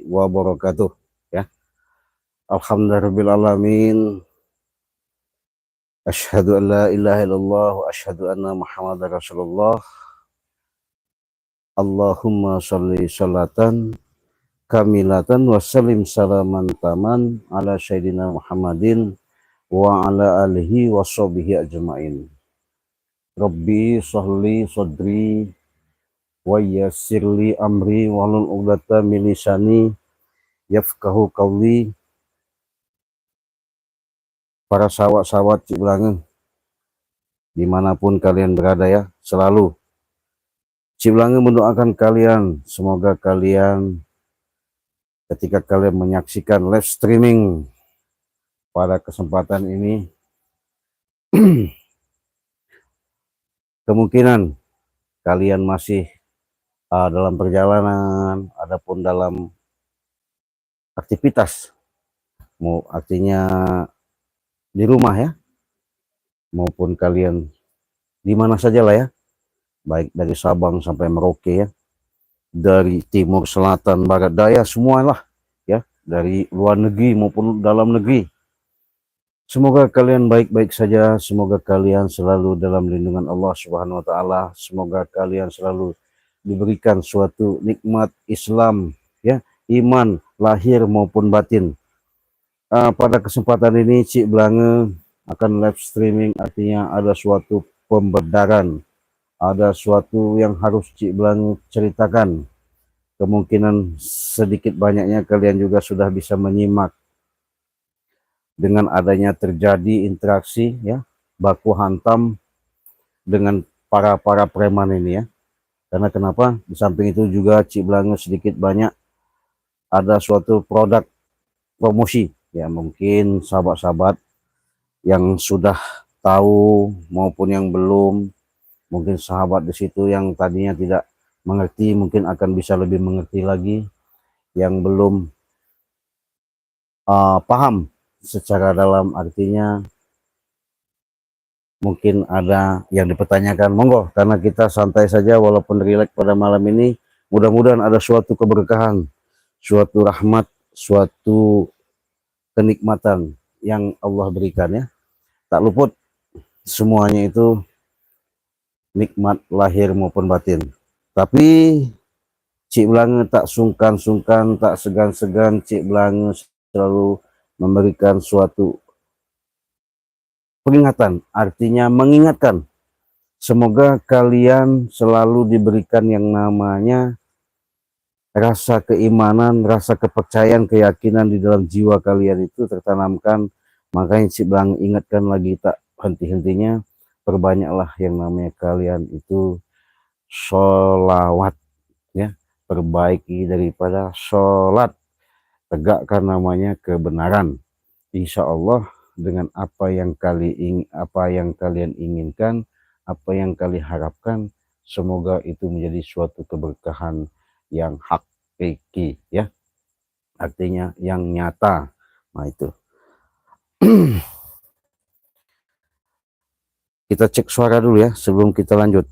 wabarakatuh. Ya, alhamdulillahirobbilalamin. Asyhadu an la ilaha illallah wa asyhadu anna Muhammadar Rasulullah. Allahumma sholli sholatan kamilatan wa sallim salaman taman ala sayyidina Muhammadin wa ala alihi wa sahbihi ajmain. Rabbi sholli sadri wa yassirli amri wahlul 'uqdatam min lisani yafqahu qawli. Para sahabat-sahabat Cik Belangeng, dimanapun kalian berada ya, selalu Cik Belangeng mendoakan kalian, semoga kalian ketika kalian menyaksikan live streaming pada kesempatan ini kemungkinan kalian masih dalam perjalanan, adapun dalam aktivitas, mau artinya di rumah ya, maupun kalian di mana saja lah ya, baik dari Sabang sampai Merauke ya, dari timur, selatan, barat, daya, semualah ya, dari luar negeri maupun dalam negeri. Semoga kalian baik-baik saja, semoga kalian selalu dalam lindungan Allah Subhanahu wa taala, semoga kalian selalu diberikan suatu nikmat Islam ya, iman lahir maupun batin. Pada kesempatan ini Cik Belangeng akan live streaming, artinya ada suatu pembedaran, ada suatu yang harus Cik Belangeng ceritakan. Kemungkinan sedikit banyaknya kalian juga sudah bisa menyimak dengan adanya terjadi interaksi ya, baku hantam dengan para preman ini ya. Karena kenapa? Di samping itu juga Cik Belangeng sedikit banyak ada suatu produk promosi ya, mungkin sahabat-sahabat yang sudah tahu maupun yang belum, mungkin sahabat di situ yang tadinya tidak mengerti mungkin akan bisa lebih mengerti lagi, yang belum paham secara dalam, artinya mungkin ada yang dipertanyakan, monggo, karena kita santai saja walaupun rileks pada malam ini. Mudah-mudahan ada suatu keberkahan, suatu rahmat, suatu kenikmatan yang Allah berikan ya. Tak luput semuanya itu nikmat lahir maupun batin. Tapi Cik Belangeng tak sungkan-sungkan, tak segan-segan, Cik Belangeng selalu memberikan suatu peringatan, artinya mengingatkan. Semoga kalian selalu diberikan yang namanya rasa keimanan, rasa kepercayaan, keyakinan di dalam jiwa kalian itu tertanamkan. Makanya Cik Belangeng ingatkan lagi tak henti-hentinya, perbanyaklah yang namanya kalian itu sholawat ya, perbaiki daripada sholat, tegakkan namanya kebenaran. Insya Allah dengan apa yang kalian inginkan, apa yang kalian harapkan, semoga itu menjadi suatu keberkahan yang hakiki ya, artinya yang nyata. Nah itu kita cek suara dulu ya sebelum kita lanjut.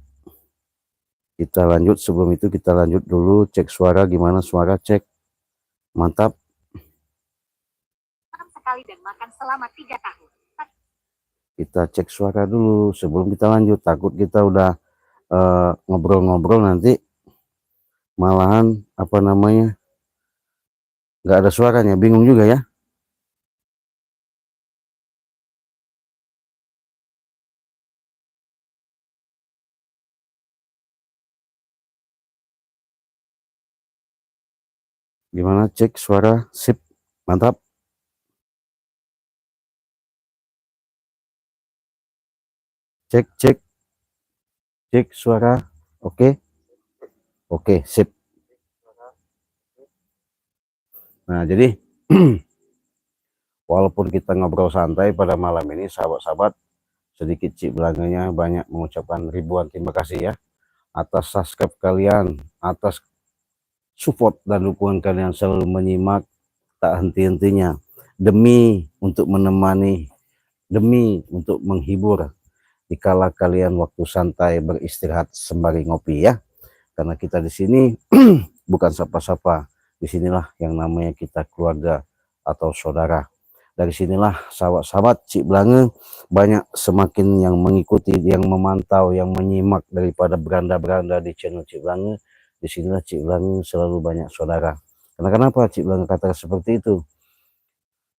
Sebelum itu kita lanjut dulu cek suara, gimana suara, cek mantap. Sekali dan makan selama 3 tahun. Kita cek suara dulu sebelum kita lanjut, takut kita udah ngobrol-ngobrol nanti malahan apa namanya nggak ada suaranya, bingung juga ya. Gimana, cek suara, sip, mantap. Cek suara, oke. Oke, sip. Nah jadi walaupun kita ngobrol santai pada malam ini, sahabat-sahabat, sedikit Cik Belangengnya banyak mengucapkan ribuan terima kasih ya atas subscribe kalian, atas support dan dukungan kalian selalu menyimak tak henti-hentinya, demi untuk menemani, demi untuk menghibur dikala kalian waktu santai beristirahat sembari ngopi ya. Karena kita di sini bukan sapa-sapa, Disinilah yang namanya kita keluarga atau saudara. Dari sinilah sahabat-sahabat Cik Blange banyak semakin yang mengikuti, yang memantau, yang menyimak daripada beranda-beranda di channel Cik Blange. Disinilah Cik Blange selalu banyak saudara. Karena kenapa Cik Blange kata seperti itu?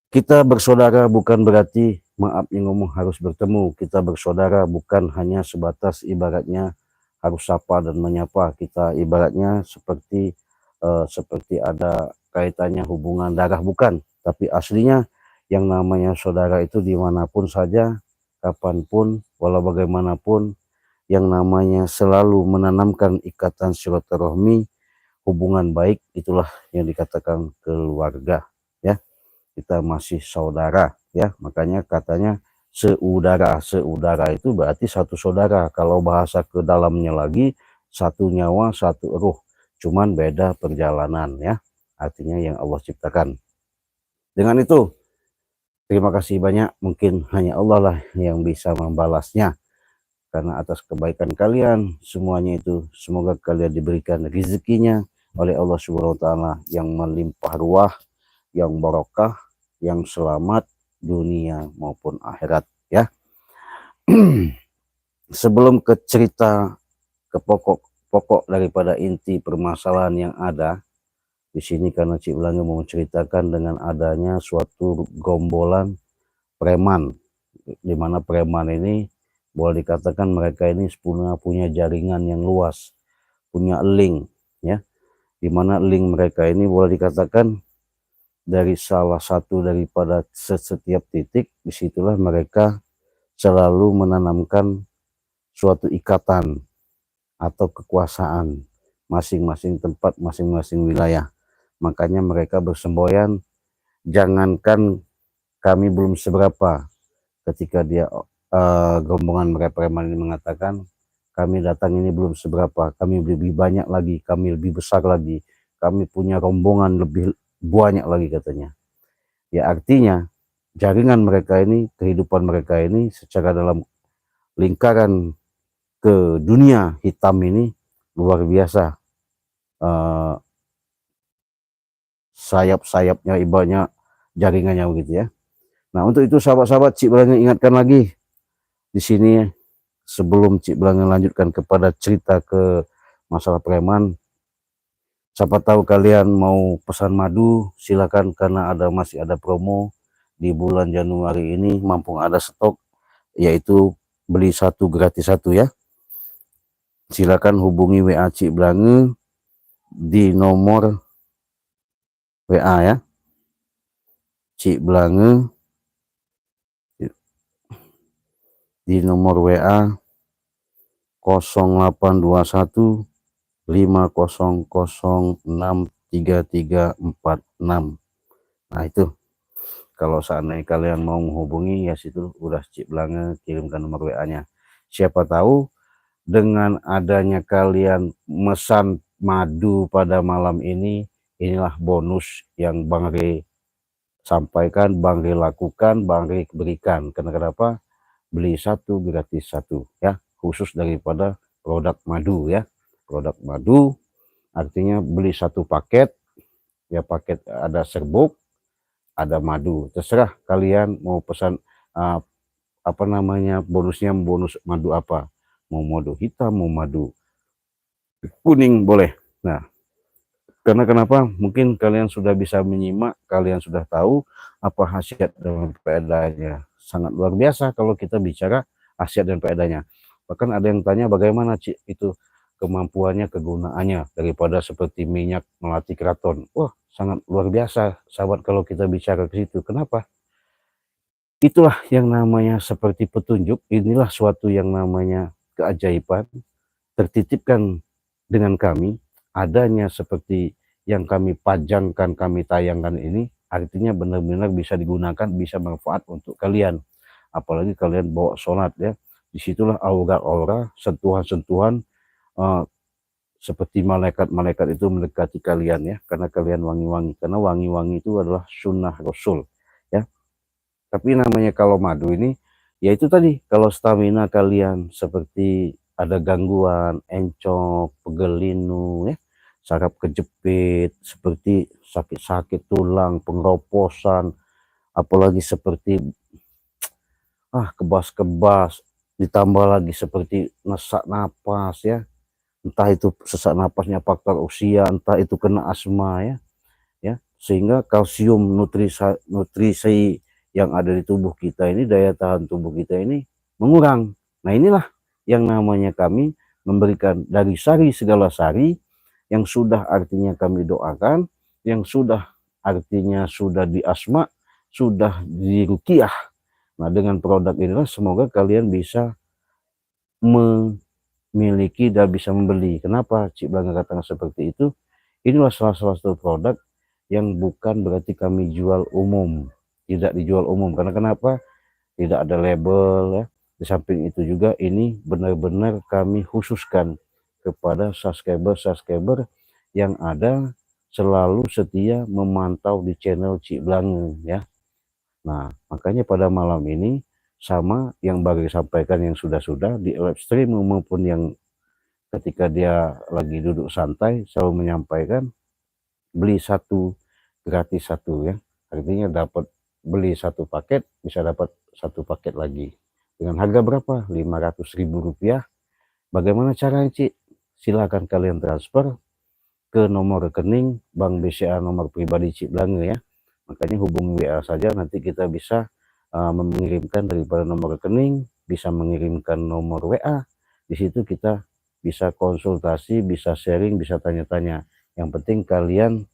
Kita bersaudara bukan berarti maaf yang ngomong harus bertemu. Kita bersaudara bukan hanya sebatas ibaratnya harus sapa dan menyapa. Kita ibaratnya seperti ada kaitannya hubungan darah, bukan. Tapi aslinya yang namanya saudara itu dimanapun saja, kapanpun, walau bagaimanapun, yang namanya selalu menanamkan ikatan silaturahmi, hubungan baik, itulah yang dikatakan keluarga, ya. Kita masih saudara, ya. Makanya katanya seudara itu berarti satu saudara. Kalau bahasa ke dalamnya lagi, satu nyawa satu ruh, cuman beda perjalanan, ya, artinya yang Allah ciptakan. Dengan itu terima kasih banyak, mungkin hanya Allah lah yang bisa membalasnya, karena atas kebaikan kalian semuanya itu, semoga kalian diberikan rezekinya oleh Allah Subhanahu wa taala yang melimpah ruah, yang barokah, yang selamat dunia maupun akhirat, ya. Sebelum ke cerita, ke pokok daripada inti permasalahan yang ada di sini, karena Cik Blange mau menceritakan dengan adanya suatu gombolan preman, di mana preman ini boleh dikatakan mereka ini punya jaringan yang luas, punya link, ya, di mana link mereka ini boleh dikatakan dari salah satu daripada setiap titik, disitulah mereka selalu menanamkan suatu ikatan atau kekuasaan masing-masing tempat, masing-masing wilayah. Makanya mereka bersemboyan, jangankan kami belum seberapa, ketika dia rombongan mereka preman ini mengatakan kami datang ini belum seberapa, kami lebih banyak lagi, kami lebih besar lagi, kami punya rombongan lebih banyak lagi, katanya. Ya, artinya jaringan mereka ini, kehidupan mereka ini secara dalam lingkaran ke dunia hitam ini luar biasa. Sayap-sayapnya, ibaratnya jaringannya begitu, ya. Nah, untuk itu sahabat-sahabat, Cik Blange ingatkan lagi di sini sebelum Cik Blange lanjutkan kepada cerita ke masalah preman. Siapa tahu kalian mau pesan madu, silakan, karena masih ada promo di bulan Januari ini, mumpung ada stok, yaitu beli satu gratis satu, ya. Silakan hubungi WA Cik Blange di nomor WA, ya. Cik Blange di nomor WA 0821 5006336. Nah, itu kalau seandainya kalian mau menghubungi, ya situ udah Cik Blange kirimkan nomor WA-nya. Siapa tahu dengan adanya kalian mesan madu pada malam ini, inilah bonus yang Bang Re sampaikan, Bang Re lakukan, Bang Re berikan. Karena kenapa? Beli satu gratis satu, ya, khusus daripada produk madu, ya. Produk madu artinya beli satu paket, ya, paket ada serbuk, ada madu, terserah kalian mau pesan apa namanya bonusnya, bonus madu apa, mau madu hitam, mau madu kuning, boleh. Nah, karena kenapa? Mungkin kalian sudah bisa menyimak, kalian sudah tahu apa khasiat dan faedahnya. Sangat luar biasa kalau kita bicara khasiat dan faedahnya. Bahkan ada yang tanya bagaimana Cik itu kemampuannya, kegunaannya, daripada seperti minyak melati keraton. Wah, sangat luar biasa sahabat kalau kita bicara ke situ. Kenapa? Itulah yang namanya seperti petunjuk, inilah suatu yang namanya keajaiban, tertitipkan dengan kami, adanya seperti yang kami pajangkan, kami tayangkan ini, artinya benar-benar bisa digunakan, bisa manfaat untuk kalian. Apalagi kalian bawa sholat, ya, disitulah aura-aura, sentuhan-sentuhan, seperti malaikat-malaikat itu mendekati kalian, ya, karena kalian wangi-wangi, karena wangi-wangi itu adalah sunnah Rasul, ya. Tapi namanya kalau madu ini, ya itu tadi, kalau stamina kalian seperti ada gangguan, encok, pegelinu, ya, saraf kejepit, seperti sakit-sakit tulang, pengeroposan, apalagi seperti kebas-kebas, ditambah lagi seperti sesak napas ya, entah itu sesak napasnya faktor usia, entah itu kena asma ya, sehingga kalsium nutrisi yang ada di tubuh kita ini, daya tahan tubuh kita ini mengurang. Nah inilah yang namanya kami memberikan dari sari segala sari, yang sudah artinya kami doakan, yang sudah artinya sudah di asma, sudah di ruqyah. Nah dengan produk inilah semoga kalian bisa memiliki dan bisa membeli. Kenapa Cik Blanga katakan seperti itu? Inilah salah satu produk yang bukan berarti kami jual umum, tidak dijual umum. Karena kenapa? Tidak ada label ya. Di samping itu juga ini benar-benar kami khususkan kepada subscriber yang ada selalu setia memantau di channel Cik Blanga ya. Nah, makanya pada malam ini sama yang baru disampaikan yang sudah-sudah di live stream maupun yang ketika dia lagi duduk santai selalu menyampaikan beli satu gratis satu ya. Artinya dapat beli satu paket bisa dapat satu paket lagi. Dengan harga berapa? Rp500.000. Bagaimana caranya, Cik? Silakan kalian transfer ke nomor rekening Bank BCA nomor pribadi Cik Blanga ya. Makanya hubungi WA saja, nanti kita bisa mengirimkan daripada nomor rekening, bisa mengirimkan nomor WA. Di situ kita bisa konsultasi, bisa sharing, bisa tanya-tanya. Yang penting kalian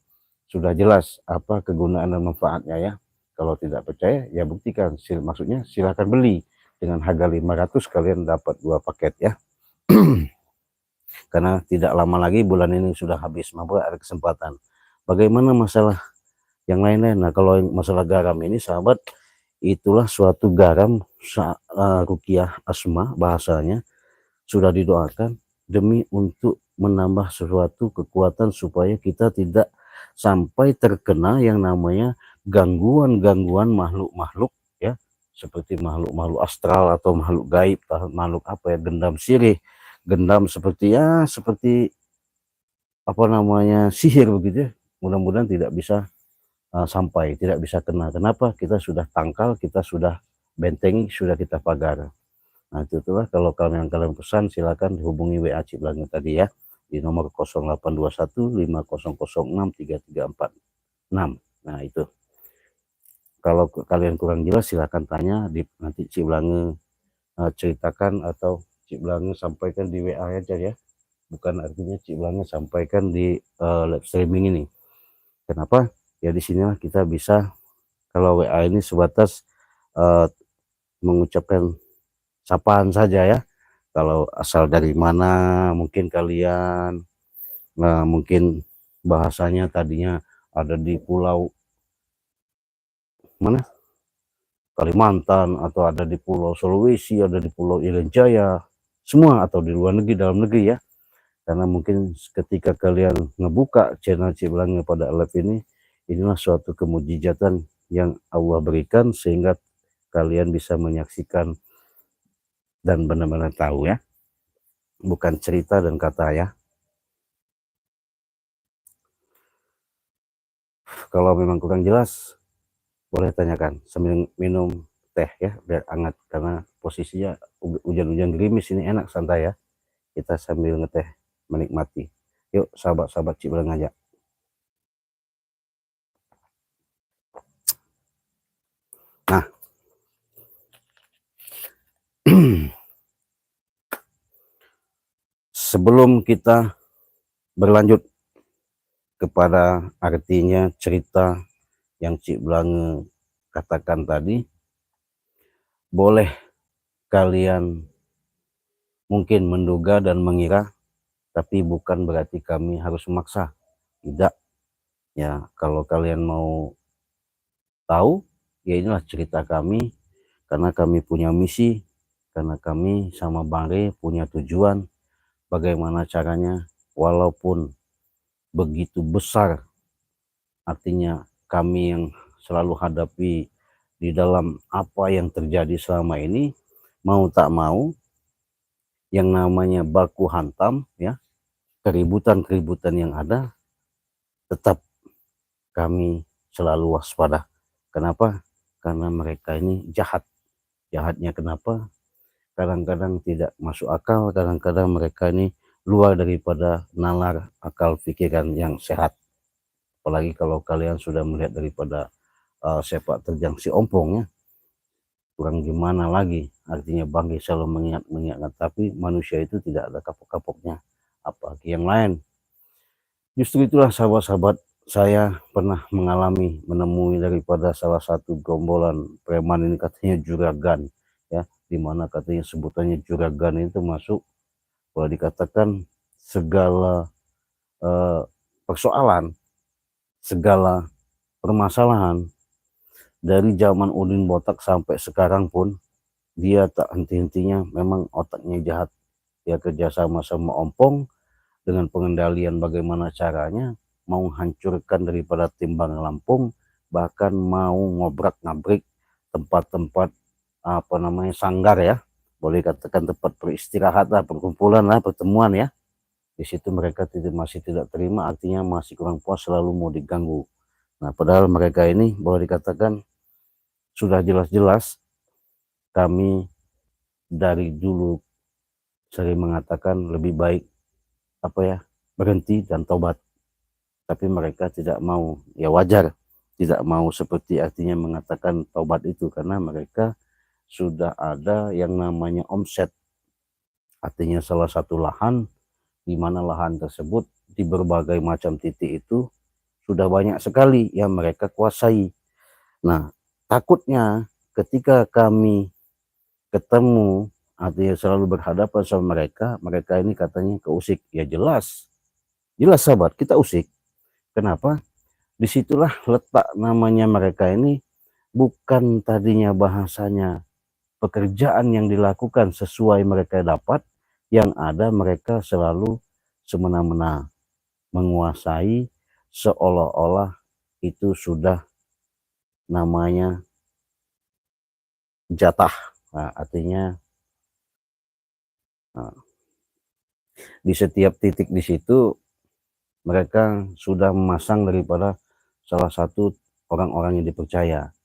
sudah jelas apa kegunaan dan manfaatnya ya. Kalau tidak percaya ya buktikan, maksudnya silahkan beli dengan harga 500 kalian dapat 2 paket ya. Karena tidak lama lagi bulan ini sudah habis, maka ada kesempatan. Bagaimana masalah yang lain-lain? Nah kalau masalah garam ini sahabat, itulah suatu garam ruqyah asma bahasanya, sudah didoakan demi untuk menambah sesuatu kekuatan supaya kita tidak sampai terkena yang namanya gangguan-gangguan makhluk-makhluk ya, seperti makhluk-makhluk astral atau makhluk gaib, makhluk apa ya, gendam sirih, gendam seperti seperti apa namanya sihir begitu ya. Mudah-mudahan tidak bisa sampai, tidak bisa kena. Kenapa? Kita sudah tangkal, kita sudah bentengi, sudah kita pagar. Nah itulah kalau kalian pesan silakan dihubungi WA Cik Blanga tadi ya di nomor 082150063346. Nah itu kalau kalian kurang jelas silakan tanya nanti Cik Blanga ceritakan atau Cik Blanga sampaikan di WA aja ya, bukan artinya Cik Blanga sampaikan di live streaming ini. Kenapa? Ya di sinilah kita bisa, kalau WA ini sebatas mengucapkan sapaan saja ya. Kalau asal dari mana mungkin kalian, mungkin bahasanya tadinya ada di pulau mana, Kalimantan, atau ada di pulau Sulawesi, ada di pulau Irian Jaya, semua, atau di luar negeri, dalam negeri ya. Karena mungkin ketika kalian ngebuka channel Cik Blanga pada live ini, inilah suatu kemujizatan yang Allah berikan sehingga kalian bisa menyaksikan dan benar-benar tahu ya, bukan cerita dan kata ya. Kalau memang kurang jelas boleh tanyakan sambil minum teh ya biar hangat, karena posisinya hujan-hujan gerimis ini, enak santai ya, kita sambil ngeteh menikmati. Yuk sahabat-sahabat Cik Blanga aja. Nah sebelum kita berlanjut kepada artinya cerita yang Cik Blanga katakan tadi, boleh kalian mungkin menduga dan mengira, tapi bukan berarti kami harus memaksa, tidak ya. Kalau kalian mau tahu ya inilah cerita kami, karena kami punya misi, karena kami sama Bang Re punya tujuan bagaimana caranya, walaupun begitu besar artinya kami yang selalu hadapi di dalam apa yang terjadi selama ini, mau tak mau yang namanya baku hantam ya, keributan-keributan yang ada, tetap kami selalu waspada. Kenapa? Karena mereka ini jahat. Jahatnya kenapa? Kadang-kadang tidak masuk akal, kadang-kadang mereka ini luar daripada nalar akal pikiran yang sehat. Apalagi kalau kalian sudah melihat daripada sepak terjang si Ompong ya, kurang gimana lagi. Artinya Bangke selalu mengingatkan, tapi manusia itu tidak ada kapok-kapoknya, apalagi yang lain. Justru itulah sahabat-sahabat, saya pernah menemui daripada salah satu gombolan preman ini, katanya juragan ya, dimana katanya sebutannya juragan itu masuk, boleh dikatakan segala persoalan, segala permasalahan dari zaman Udin Botak sampai sekarang pun dia tak henti-hentinya, memang otaknya jahat. Dia kerjasama sama Ompong dengan pengendalian bagaimana caranya mau hancurkan daripada Timbang Lampung, bahkan mau ngobrak-ngabrik tempat-tempat sanggar ya, boleh katakan tempat beristirahat perkumpulan pertemuan ya. Di situ mereka masih tidak terima, artinya masih kurang puas, selalu mau diganggu. Nah, padahal mereka ini boleh dikatakan sudah jelas-jelas kami dari dulu sering mengatakan lebih baik berhenti dan tobat. Tapi mereka tidak mau, ya wajar tidak mau, seperti artinya mengatakan tobat itu, karena mereka sudah ada yang namanya omset, artinya salah satu lahan, di mana lahan tersebut di berbagai macam titik itu sudah banyak sekali yang mereka kuasai. Nah, takutnya ketika kami ketemu, artinya selalu berhadapan sama mereka, mereka ini katanya keusik. Ya jelas, jelas sahabat, kita usik. Kenapa? Disitulah letak namanya mereka ini bukan tadinya bahasanya pekerjaan yang dilakukan sesuai mereka dapat, yang ada mereka selalu semena-mena menguasai, seolah-olah itu sudah namanya jatah. Nah, artinya di setiap titik di situ mereka sudah memasang daripada salah satu orang-orang yang dipercaya.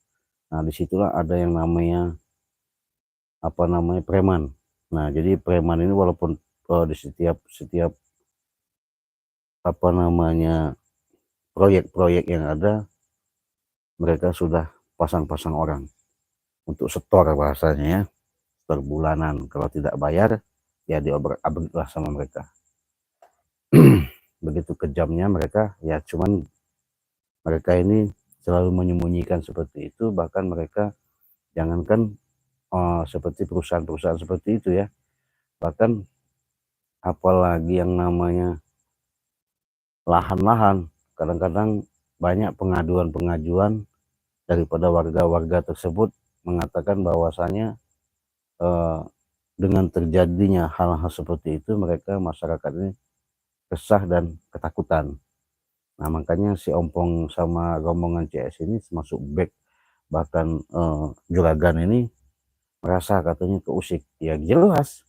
Nah, disitulah ada yang namanya preman. Nah, jadi preman ini walaupun di setiap proyek-proyek yang ada, mereka sudah pasang-pasang orang untuk setor, bahasanya ya, setor bulanan. Kalau tidak bayar ya diobrak-abrik lah sama mereka. Begitu kejamnya mereka ya, cuman mereka ini selalu menyembunyikan seperti itu. Bahkan mereka jangankan seperti perusahaan-perusahaan seperti itu ya, bahkan apalagi yang namanya lahan-lahan, kadang-kadang banyak pengaduan-pengaduan daripada warga-warga tersebut mengatakan bahwasanya dengan terjadinya hal-hal seperti itu, mereka masyarakat ini resah dan ketakutan. Nah, makanya si Ompong sama rombongan CS ini termasuk back, bahkan juragan ini merasa katanya keusik. Ya jelas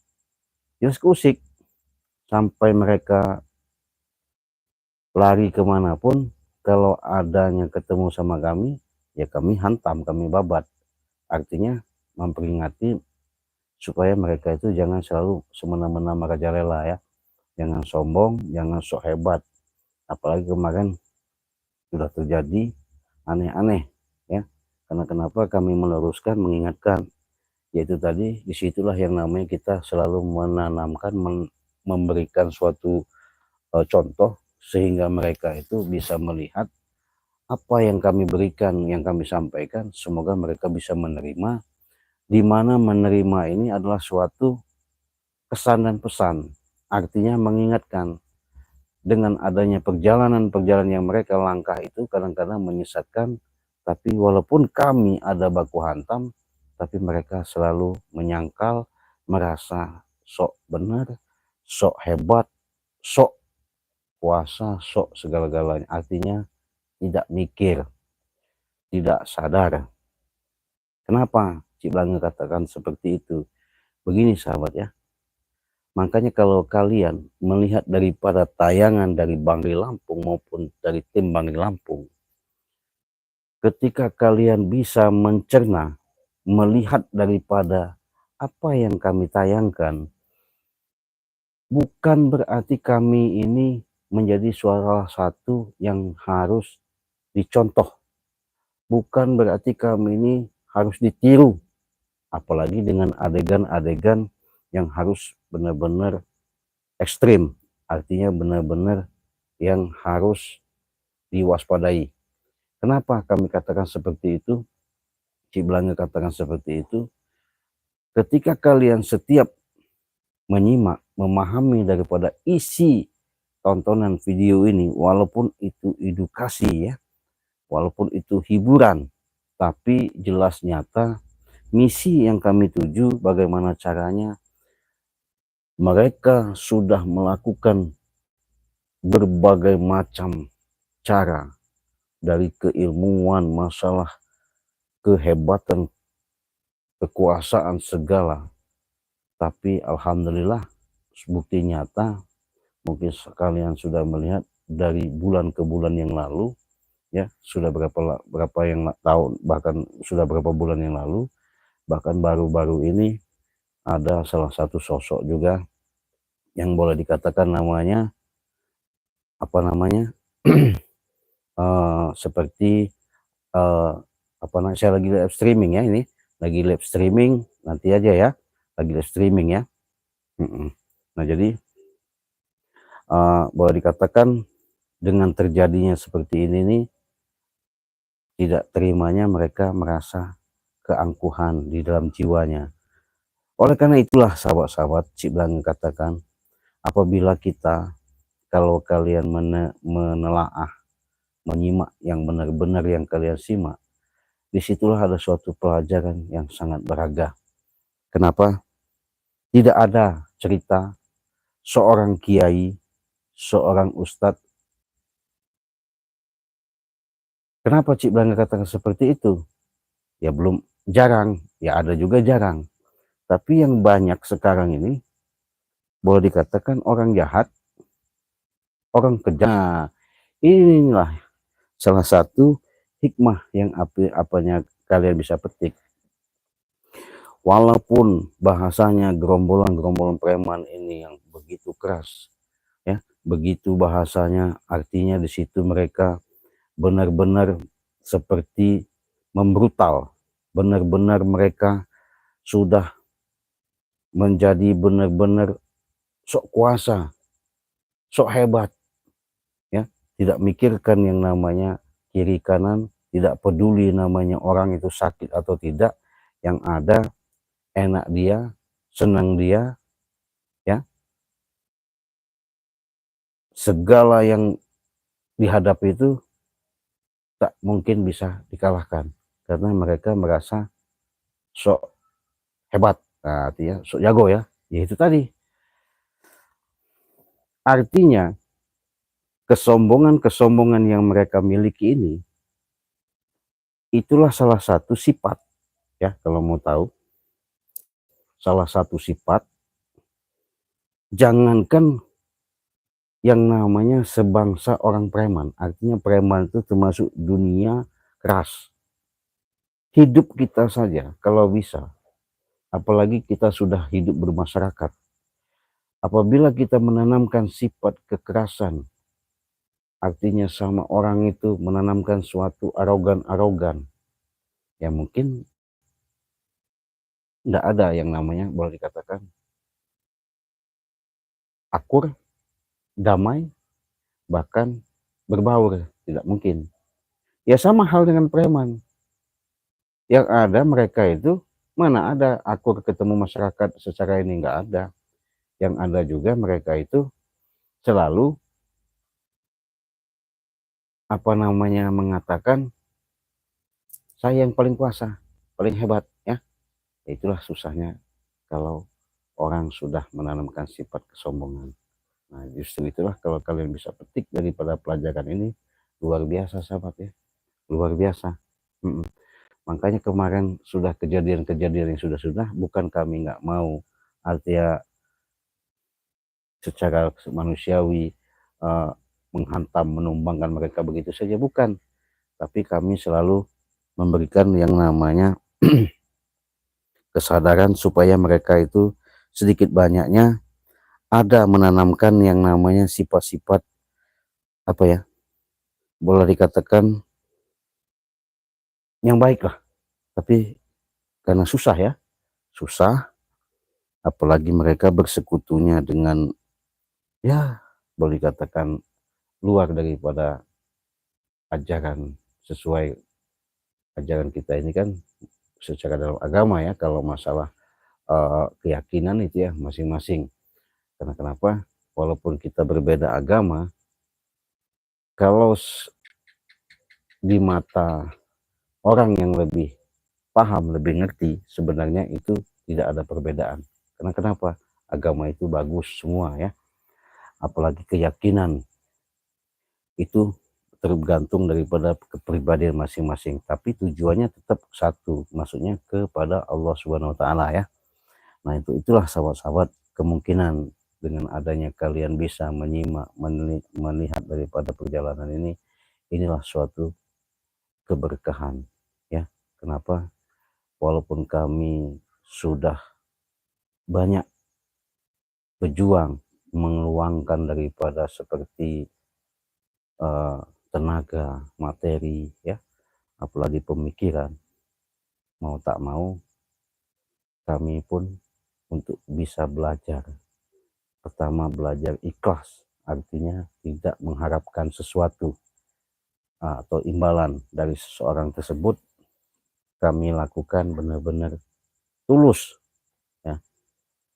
keusik, sampai mereka lari kemanapun, kalau adanya ketemu sama kami ya kami hantam, kami babat. Artinya memperingati supaya mereka itu jangan selalu semena-mena merajalela ya, jangan sombong, jangan sok hebat. Apalagi kemarin sudah terjadi aneh-aneh ya. Karena kenapa kami meluruskan, mengingatkan, yaitu tadi disitulah yang namanya kita selalu menanamkan, memberikan suatu contoh, sehingga mereka itu bisa melihat apa yang kami berikan, yang kami sampaikan, semoga mereka bisa menerima, di mana menerima ini adalah suatu kesan dan pesan. Artinya mengingatkan, dengan adanya perjalanan-perjalanan yang mereka langkah itu kadang-kadang menyesatkan, tapi walaupun kami ada baku hantam, tapi mereka selalu menyangkal, merasa sok benar, sok hebat, sok kuasa, sok segala-galanya. Artinya tidak mikir, tidak sadar. Kenapa Cik Blange katakan seperti itu? Begini sahabat ya, Makanya kalau kalian melihat daripada tayangan dari Bangri Lampung maupun dari tim Bangri Lampung, ketika kalian bisa mencerna, melihat daripada apa yang kami tayangkan, bukan berarti kami ini menjadi salah satu yang harus dicontoh. Bukan berarti kami ini harus ditiru. Apalagi dengan adegan-adegan yang harus benar-benar ekstrim. Artinya benar-benar yang harus diwaspadai. Kenapa kami katakan seperti itu? Cik Belanga katakan seperti itu. Ketika kalian setiap menyimak, memahami daripada isi tontonan video ini, walaupun itu edukasi ya, walaupun itu hiburan, tapi jelas nyata misi yang kami tuju, bagaimana caranya mereka sudah melakukan berbagai macam cara, dari keilmuan, masalah kehebatan, kekuasaan segala. Tapi alhamdulillah bukti nyata, mungkin kalian sudah melihat dari bulan ke bulan yang lalu ya, sudah berapa yang tahun, bahkan sudah berapa bulan yang lalu, bahkan baru-baru ini ada salah satu sosok juga yang boleh dikatakan namanya apa namanya seperti apa namanya, saya lagi live streaming ya, ini lagi live streaming, nanti aja ya, lagi live streaming ya. Nah jadi boleh dikatakan dengan terjadinya seperti ini nih, tidak terimanya mereka merasa keangkuhan di dalam jiwanya. Oleh karena itulah sahabat-sahabat, Cik Blang katakan, apabila kita, kalau kalian menelaah, menyimak yang benar-benar yang kalian simak, disitulah ada suatu pelajaran yang sangat berharga. Kenapa? Tidak ada cerita seorang kiai, seorang ustadz. Kenapa Cik Belanga katakan seperti itu? Ya belum, jarang, ya ada juga jarang. Tapi yang banyak sekarang ini, boleh dikatakan orang jahat, orang kejam. Nah, inilah salah satu hikmah yang apanya kalian bisa petik. Walaupun bahasanya gerombolan-gerombolan preman ini yang begitu keras, ya, begitu bahasanya, artinya di situ mereka benar-benar seperti membrutal, benar-benar mereka sudah menjadi benar-benar sok kuasa, sok hebat, ya, tidak mikirkan yang namanya kiri kanan, tidak peduli namanya orang itu sakit atau tidak, yang ada enak dia, senang dia, ya, segala yang dihadapi itu tak mungkin bisa dikalahkan karena mereka merasa sok hebat. Nah, artinya sok jago ya. Ya itu tadi. Artinya kesombongan-kesombongan yang mereka miliki ini, itulah salah satu sifat ya, kalau mau tahu. Salah satu sifat, jangankan yang namanya sebangsa orang preman. Artinya preman itu termasuk dunia keras. Hidup kita saja kalau bisa, apalagi kita sudah hidup bermasyarakat, apabila kita menanamkan sifat kekerasan, artinya sama orang itu menanamkan suatu arogan-arogan, ya mungkin tidak ada yang namanya boleh dikatakan akur, damai, bahkan berbaur, tidak mungkin. Ya sama hal dengan preman, yang ada mereka itu mana ada akur ketemu masyarakat secara ini, nggak ada. Yang ada juga mereka itu selalu apa namanya mengatakan saya yang paling kuasa, paling hebat ya. Itulah susahnya kalau orang sudah menanamkan sifat kesombongan. Nah justru itulah kalau kalian bisa petik daripada pelajaran ini, luar biasa sahabat ya, luar biasa. Makanya kemarin sudah kejadian-kejadian yang sudah-sudah, bukan kami nggak mau, artinya secara manusiawi menghantam, menumbangkan mereka begitu saja, bukan. Tapi kami selalu memberikan yang namanya kesadaran supaya mereka itu sedikit banyaknya ada menanamkan yang namanya sifat-sifat apa ya, boleh dikatakan yang baik lah. Tapi karena susah ya, susah, apalagi mereka bersekutunya dengan ya boleh dikatakan luar daripada ajaran, sesuai ajaran kita ini kan secara dalam agama ya, kalau masalah keyakinan itu ya masing-masing. Karena kenapa? Walaupun kita berbeda agama, kalau di mata orang yang lebih paham, lebih ngerti, sebenarnya itu tidak ada perbedaan. Karena kenapa? Agama itu bagus semua ya. Apalagi keyakinan itu tergantung daripada kepribadian masing-masing. Tapi tujuannya tetap satu, maksudnya kepada Allah Subhanahu Wa Taala ya. Nah itulah sahabat-sahabat, kemungkinan dengan adanya kalian bisa menyimak, melihat daripada perjalanan ini, inilah suatu keberkahan ya. Kenapa? Walaupun kami sudah banyak berjuang mengeluangkan daripada seperti tenaga, materi ya, apalagi pemikiran, mau tak mau kami pun untuk bisa belajar. Pertama, belajar ikhlas, artinya tidak mengharapkan sesuatu atau imbalan dari seseorang tersebut. Kami lakukan benar-benar tulus ya,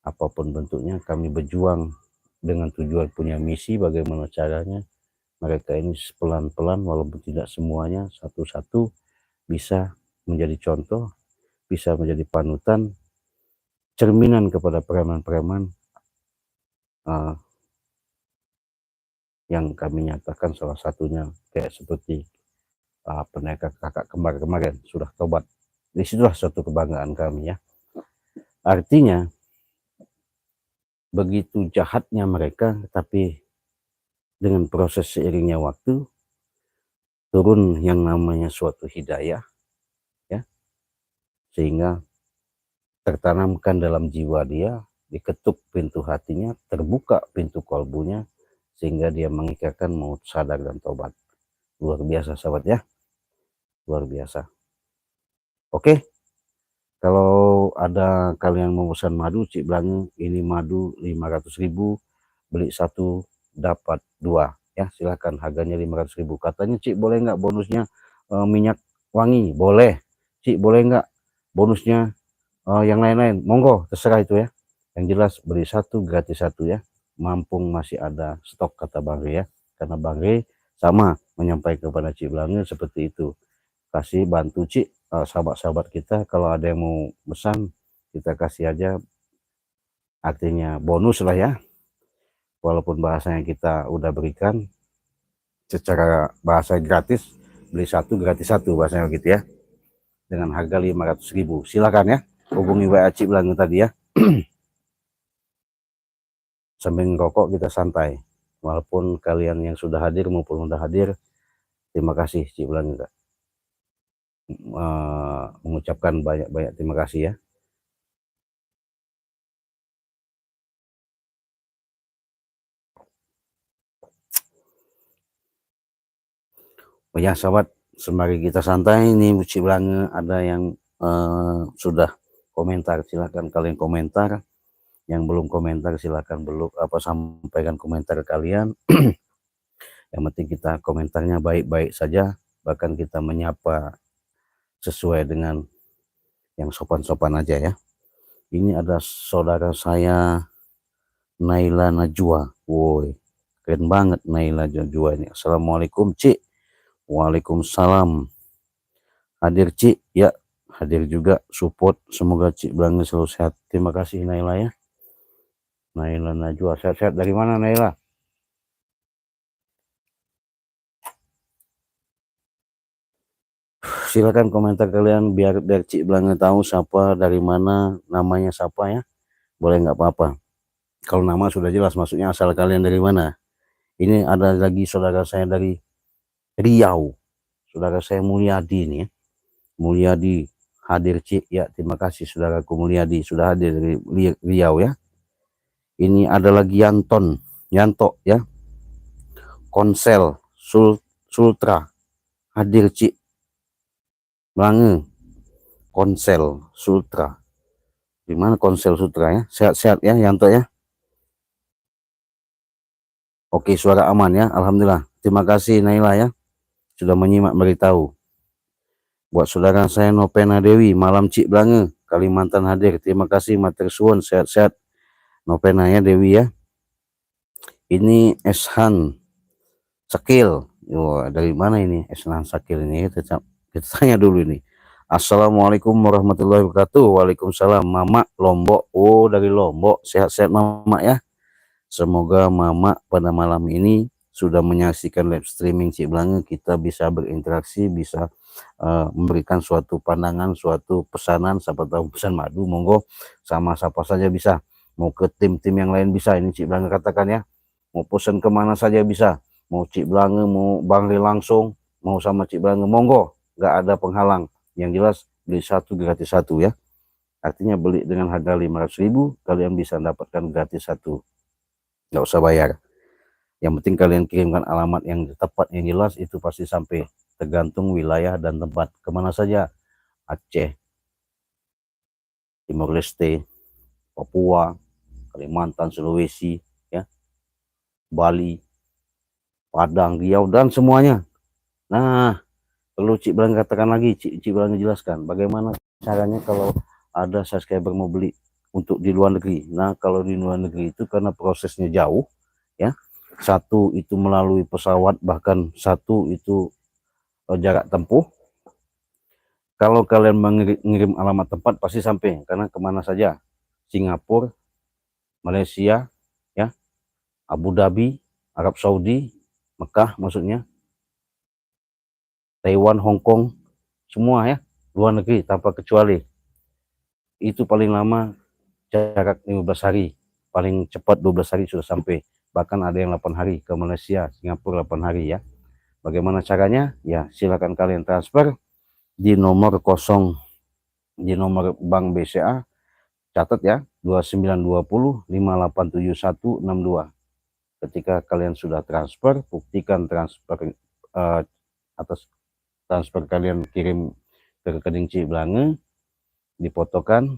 apapun bentuknya kami berjuang dengan tujuan punya misi, bagaimana caranya mereka ini pelan-pelan walaupun tidak semuanya satu-satu bisa menjadi contoh, bisa menjadi panutan, cerminan kepada preman-preman yang kami nyatakan salah satunya kayak seperti peneka kakak kembar kemarin sudah tobat. Disitulah suatu kebanggaan kami ya. Artinya begitu jahatnya mereka, tapi dengan proses seiringnya waktu turun yang namanya suatu hidayah ya, sehingga tertanamkan dalam jiwa dia, diketuk pintu hatinya, terbuka pintu kolbunya, sehingga dia mengikrarkan mau sadar dan tobat. Luar biasa sahabat ya, luar biasa. Oke, kalau ada kalian mau pesan madu, Cik Blange, ini madu 500.000, beli satu dapat dua ya, silahkan, harganya 500.000. Katanya Cik boleh nggak bonusnya minyak wangi? Boleh. Cik boleh nggak bonusnya yang lain-lain? Monggo, terserah itu ya. Yang jelas beli satu gratis satu ya, mampung masih ada stok kata Bang Rey ya. Karena Bang Rey sama menyampaikan kepada Cik Blange seperti itu. Kasih bantu Cik sahabat-sahabat kita, kalau ada yang mau pesan kita kasih aja, artinya bonus lah ya, walaupun bahasanya kita udah berikan secara bahasa gratis, beli satu gratis satu bahasanya gitu ya, dengan harga 500.000. Silakan ya, hubungi WA Cik Blange tadi ya. Sambil ngerokok kita santai, walaupun kalian yang sudah hadir maupun udah hadir, terima kasih Cik Blange mengucapkan banyak-banyak terima kasih ya. Oh ya sahabat, sembari kita santai ini Cik Blange ada yang sudah komentar, silahkan kalian komentar. Yang belum komentar silahkan belum sampaikan komentar kalian. Yang penting kita komentarnya baik-baik saja, bahkan kita menyapa sesuai dengan yang sopan-sopan aja ya. Ini ada saudara saya Naila Najwa, woi keren banget Naila Najwa ini. Assalamualaikum Cik. Waalaikumsalam. Hadir Cik ya, hadir juga support, semoga Cik Blange selalu sehat. Terima kasih Naila ya. Naila Najwa, sehat-sehat dari mana Naila? Silakan komentar kalian biar Cik Blange tahu siapa, dari mana, namanya siapa ya. Boleh nggak apa-apa. Kalau nama sudah jelas, maksudnya asal kalian dari mana. Ini ada lagi saudara saya dari Riau, saudara saya Mulyadi nih ya. Mulyadi hadir Cik ya, terima kasih saudaraku Mulyadi sudah hadir dari Riau ya. Ini ada lagi Yanto ya, Konsel Sultra hadir Cik Blange, Konsel Sultra. Di mana Konsel Sultra ya? Sehat-sehat ya Yanto ya. Oke, suara aman ya, alhamdulillah. Terima kasih Naila ya, sudah menyimak beritahu. Buat saudara saya Nopena Dewi, Malam Cik Blange, Kalimantan hadir. Terima kasih matur suwun, sehat-sehat Nopena ya Dewi ya. Ini Eshan Sakil. Wah, dari mana ini Eshan Sakil ini? Kita tanya dulu ini. Assalamualaikum warahmatullahi wabarakatuh. Waalaikumsalam. Mama Lombok. Oh, dari Lombok. Sehat-sehat Mama ya. Semoga Mama pada malam ini sudah menyaksikan live streaming Cik Blange, kita bisa berinteraksi, bisa memberikan suatu pandangan, suatu pesanan, siapa tahu pesan madu, monggo, sama siapa saja bisa, mau ke tim-tim yang lain bisa, ini Cik Blange katakan ya, mau pesan kemana saja bisa, mau Cik Blange, mau Bang Ri langsung, mau sama Cik Blange, monggo, nggak ada penghalang, yang jelas beli satu gratis satu ya, artinya beli dengan harga 500.000, kalian bisa dapatkan gratis satu. Nggak usah bayar, yang penting kalian kirimkan alamat yang tepat, yang jelas, itu pasti sampai, tergantung wilayah dan tempat, kemana saja, Aceh, Timor Leste, Papua, Kalimantan, Sulawesi ya, Bali, Padang, Riau, dan semuanya. Nah, perlu Cik Blange katakan lagi, Cik Blange jelaskan bagaimana caranya kalau ada subscriber mau beli untuk di luar negeri. Nah, kalau di luar negeri itu karena prosesnya jauh ya, satu itu melalui pesawat, bahkan satu itu jarak tempuh. Kalau kalian mengirim alamat tempat pasti sampai, karena kemana saja, Singapura, Malaysia ya, Abu Dhabi, Arab Saudi, Mekah maksudnya, Taiwan, Hong Kong, semua ya, luar negeri tanpa kecuali. Itu paling lama jarak 15 hari, paling cepat 12 hari sudah sampai, bahkan ada yang 8 hari ke Malaysia, Singapura 8 hari ya. Bagaimana caranya? Ya silakan kalian transfer di nomor di nomor Bank BCA, catat ya, 2920587162. Ketika kalian sudah transfer, buktikan transfer atas transfer kalian kirim ke rekening Cik Blange, difotokan,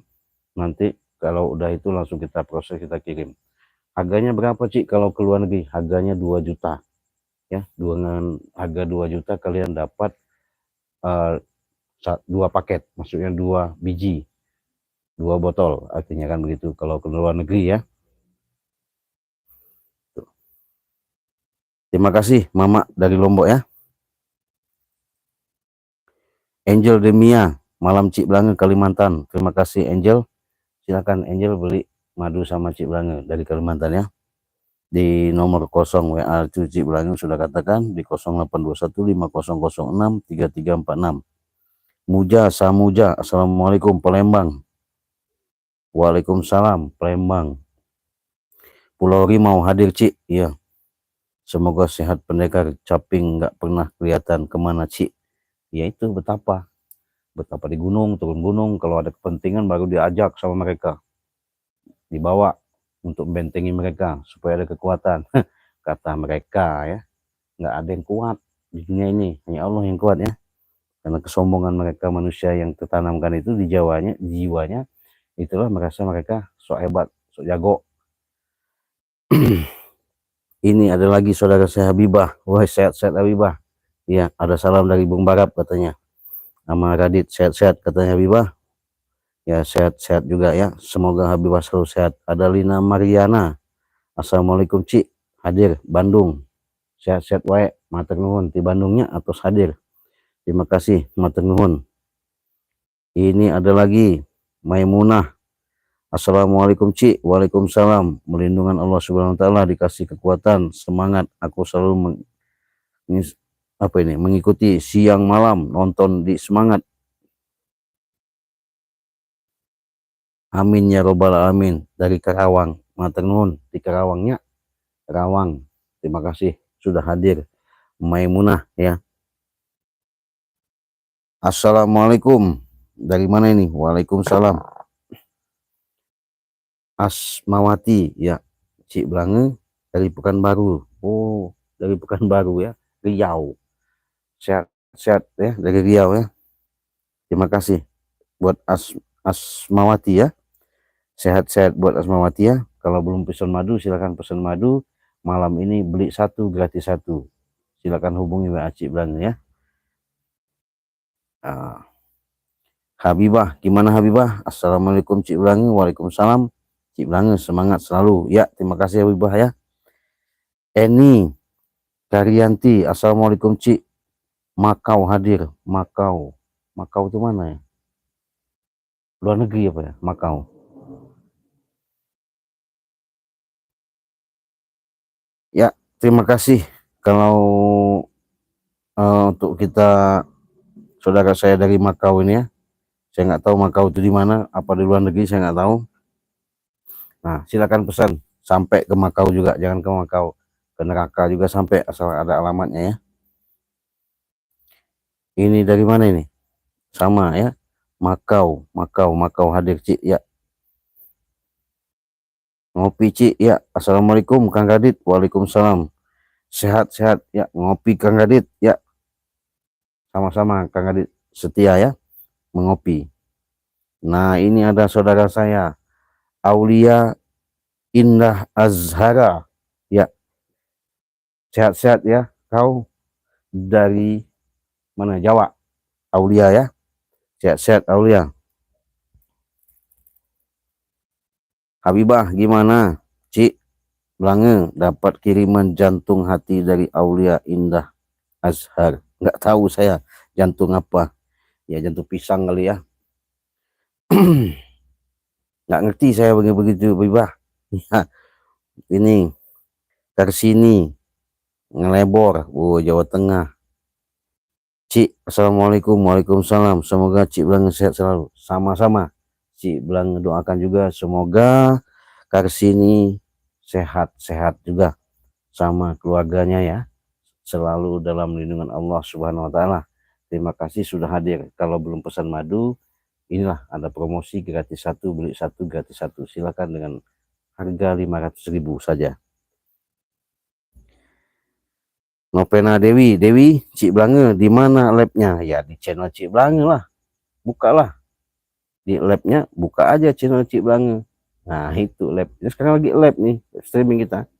nanti kalau udah itu langsung kita proses, kita kirim. Harganya berapa Cik kalau ke luar negeri? Harganya 2 juta ya, dengan harga 2 juta kalian dapat 2 paket, maksudnya 2 biji, 2 botol, artinya kan begitu kalau ke luar negeri ya. Terima kasih Mama dari Lombok ya. Angel Demia, Malam Cik Blange, Kalimantan. Terima kasih Angel. Silakan Angel beli madu sama Cik Blange dari Kalimantan ya. Di nomor 0 WA Cik Blange sudah katakan, di 082150063346. Muja Samuja, Assalamualaikum Palembang. Waalaikumsalam Palembang. Pulau Rimau hadir Cik, iya. Semoga sehat pendekar, caping nggak pernah kelihatan kemana Cik. Ya itu betapa di gunung, turun gunung, kalau ada kepentingan baru diajak sama mereka, dibawa untuk membentengi mereka supaya ada kekuatan. Kata mereka ya, nggak ada yang kuat di dunia ini, hanya Allah yang kuat ya, karena kesombongan mereka, manusia yang tertanamkan itu di jiwanya, itulah merasa mereka sok hebat, sok jago. Ini ada lagi saudara saya Habibah. Wah, sehat-sehat Habibah ya, ada salam dari Bung Barab katanya, sama Radit, sehat-sehat katanya Habibah ya, sehat-sehat juga ya, semoga Habibah selalu sehat. Ada Lina Mariana, Assalamualaikum Cik, hadir Bandung, sehat-sehat wae, matur nuhun di Bandungnya atas hadir, terima kasih matur nuhun. Ini ada lagi Maimunah, Assalamualaikum Cik, waalaikumsalam, melindungan Allah Subhanahu wa taala, dikasih kekuatan, semangat, aku selalu mengikuti siang malam, nonton di Semangat. Amin ya robbal alamin, dari Karawang. matur nuwun di Karawangnya. Karawang, terima kasih sudah hadir. Maimunah ya. Assalamualaikum. Dari mana ini? Waalaikumsalam. Asmawati ya. Cik Blange dari Pekanbaru. Oh, dari Pekanbaru ya. Riau. Sehat-sehat ya dari Riau ya. Terima kasih buat Asmawati ya. Sehat-sehat buat Asmawati ya. Kalau belum pesan madu silakan pesan madu. Malam ini beli 1 gratis 1. Silakan hubungi WA Cik Blange ya. Habibah, gimana Habibah? Assalamualaikum Cik Blange. Waalaikumsalam. Cik Blange semangat selalu. Ya, terima kasih Habibah ya. Eni Karyanti, Assalamualaikum Cik. Makau hadir. Makau itu mana ya? Luar negeri apa ya? Makau. Ya, terima kasih. Kalau untuk kita saudara saya dari Makau ini ya, saya nggak tahu Makau itu di mana, apa di luar negeri saya nggak tahu. Nah, silakan pesan sampai ke Makau juga, jangan ke Makau, ke neraka juga sampai asal ada alamatnya ya. Ini dari mana ini? Sama ya. Makau hadir Cik ya. Ngopi Cik ya. Assalamualaikum Kang Gadit. Waalaikumsalam. Sehat-sehat ya. Ngopi Kang Gadit ya. Sama-sama Kang Gadit setia ya mengopi. Nah, ini ada saudara saya Aulia Indah Azhara ya. Sehat-sehat ya. Kau dari mana? Jawa. Aulia ya. Sehat-sehat Aulia. Habibah gimana Cik Blange dapat kiriman jantung hati dari Aulia Indah Azhar? Nggak tahu saya jantung apa ya, jantung pisang kali ya. Nggak ngerti saya begitu Habibah ya. Ini Karsini Ngelebor, Jawa Tengah. Cik, Assalamualaikum. Waalaikumsalam. Semoga Cik Blange sehat selalu. Sama-sama Cik Blange doakan juga semoga Karsini sehat-sehat juga sama keluarganya ya, selalu dalam lindungan Allah Subhanahu wa taala. Terima kasih sudah hadir. Kalau belum pesan madu, inilah ada promosi gratis 1 beli 1 gratis 1. Silakan dengan harga 500.000 saja. Novena Dewi, Cik Blange di mana labnya? Ya di channel Cik Blange lah. Bukalah di labnya, buka aja channel Cik Blange. Nah itu lab. Ini sekarang lagi lab nih streaming kita.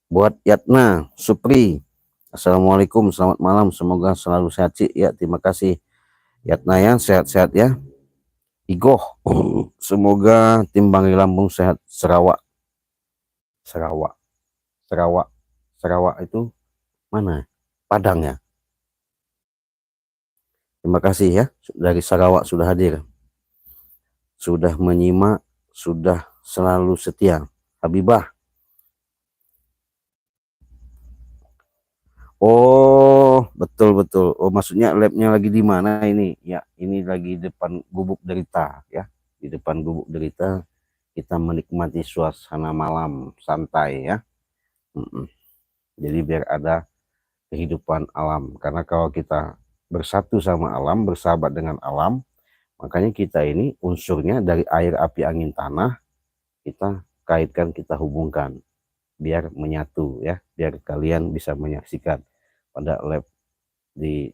Buat Yatna Supri, Assalamualaikum, selamat malam, semoga selalu sehat Cik ya. Terima kasih Yatna ya, sehat-sehat ya. Igoh, semoga tim Bangli Lampung sehat. Sarawak itu mana? Padang ya. Terima kasih ya dari Sarawak sudah hadir, sudah menyimak, sudah selalu setia. Habibah, oh betul. Oh maksudnya labnya lagi di mana ini? Ya ini lagi depan Gubuk Derita ya. Di depan Gubuk Derita kita menikmati suasana malam santai ya. Jadi biar ada kehidupan alam. Karena kalau kita bersatu sama alam, bersahabat dengan alam, makanya kita ini unsurnya dari air, api, angin, tanah, kita kaitkan, kita hubungkan biar menyatu ya, biar kalian bisa menyaksikan pada lab di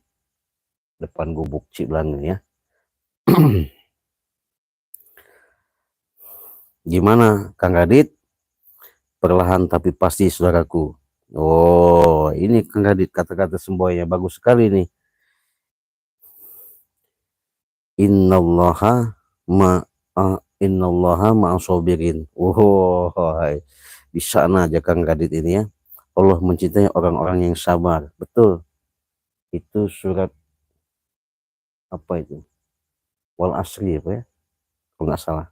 depan Gubuk Cik Blange ya. Gimana Kang Gadit? Perlahan tapi pasti saudaraku. Oh ini Kang Gadit kata-kata semboyannya bagus sekali nih. Innallaha ma'asobirin. Oh bisa aja Kang Gadit ini ya. Allah mencintai orang-orang yang sabar. Betul. Itu surat apa itu? Wal asri apa ya? Kalau nggak salah.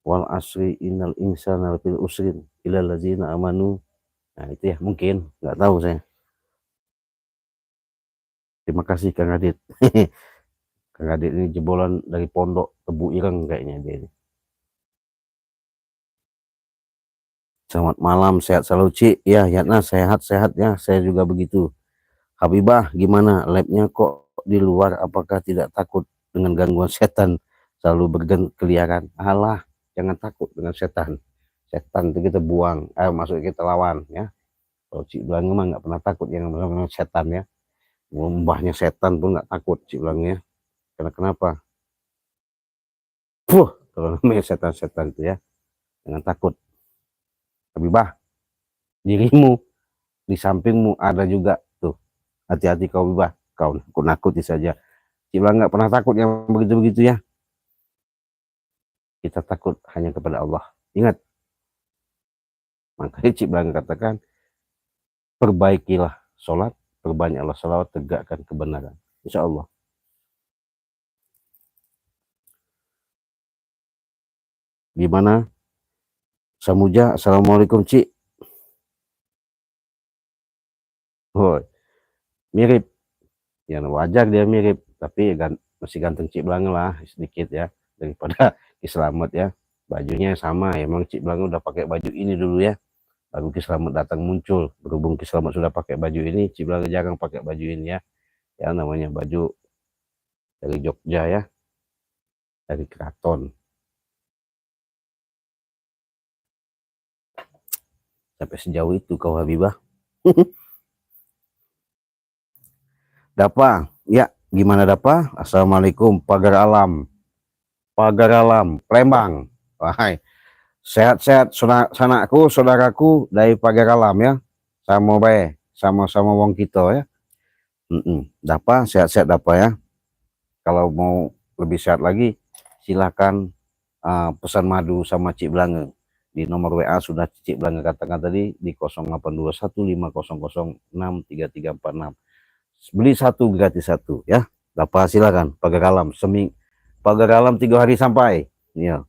Wal asri innal insana lafil usrin illal ladzina amanu. Nah itu ya mungkin, nggak tahu saya. Terima kasih Kang Gadit. Kang Gadit ini jebolan dari pondok Tebu Ireng kayaknya dia ini. Selamat malam, sehat selalu Cik. Ya, Yatna sehat-sehat ya, saya juga begitu. Habibah, gimana labnya kok di luar? Apakah tidak takut dengan gangguan setan selalu berkeliaran? Alah, jangan takut dengan setan. Setan itu kita buang, maksudnya kita lawan ya. Kalau Cik bilang emang nggak pernah takut yang namanya setan ya. Mbahnya setan pun nggak takut Cik bilangnya. Karena kenapa? Kalau namanya setan-setan itu ya, jangan takut. Habibah, dirimu di sampingmu ada juga tuh. Hati-hati kau Habibah, kau nakut-nakuti saja. Cik bilang nggak pernah takut yang begitu-begitu ya. Kita takut hanya kepada Allah. Ingat, makanya Cik bilang katakan, perbaikilah sholat, perbanyaklah salawat, tegakkan kebenaran. Insya Allah. Gimana? Samuja, assalamualaikum Cik. Oh, mirip. Ya wajar dia mirip, tapi masih ganteng Cik Belang lah sedikit ya daripada Ki Slamet ya. Bajunya sama, emang Cik Belang udah pakai baju ini dulu ya. Baru Ki Slamet datang muncul. Berhubung Ki Slamet sudah pakai baju ini, Cik Belang jarang pakai baju ini ya. Ya namanya baju dari Jogja ya, dari keraton. Sampai sejauh itu kau Habibah. Dapa, ya gimana Dapa? Assalamualaikum, pagar alam, Palembang. Wahai, sehat-sehat sanaku, saudaraku dari pagar alam ya. Sama bae, sama-sama wong kita ya. Dapa, sehat-sehat Dapa ya. Kalau mau lebih sehat lagi, silahkan pesan madu sama Cik Belange. Di nomor WA sudah Cik Belange katakan tadi di 082150063346. Beli satu gratis satu ya. Dapat silakan pagar alam pagar alam 3 hari sampai ya.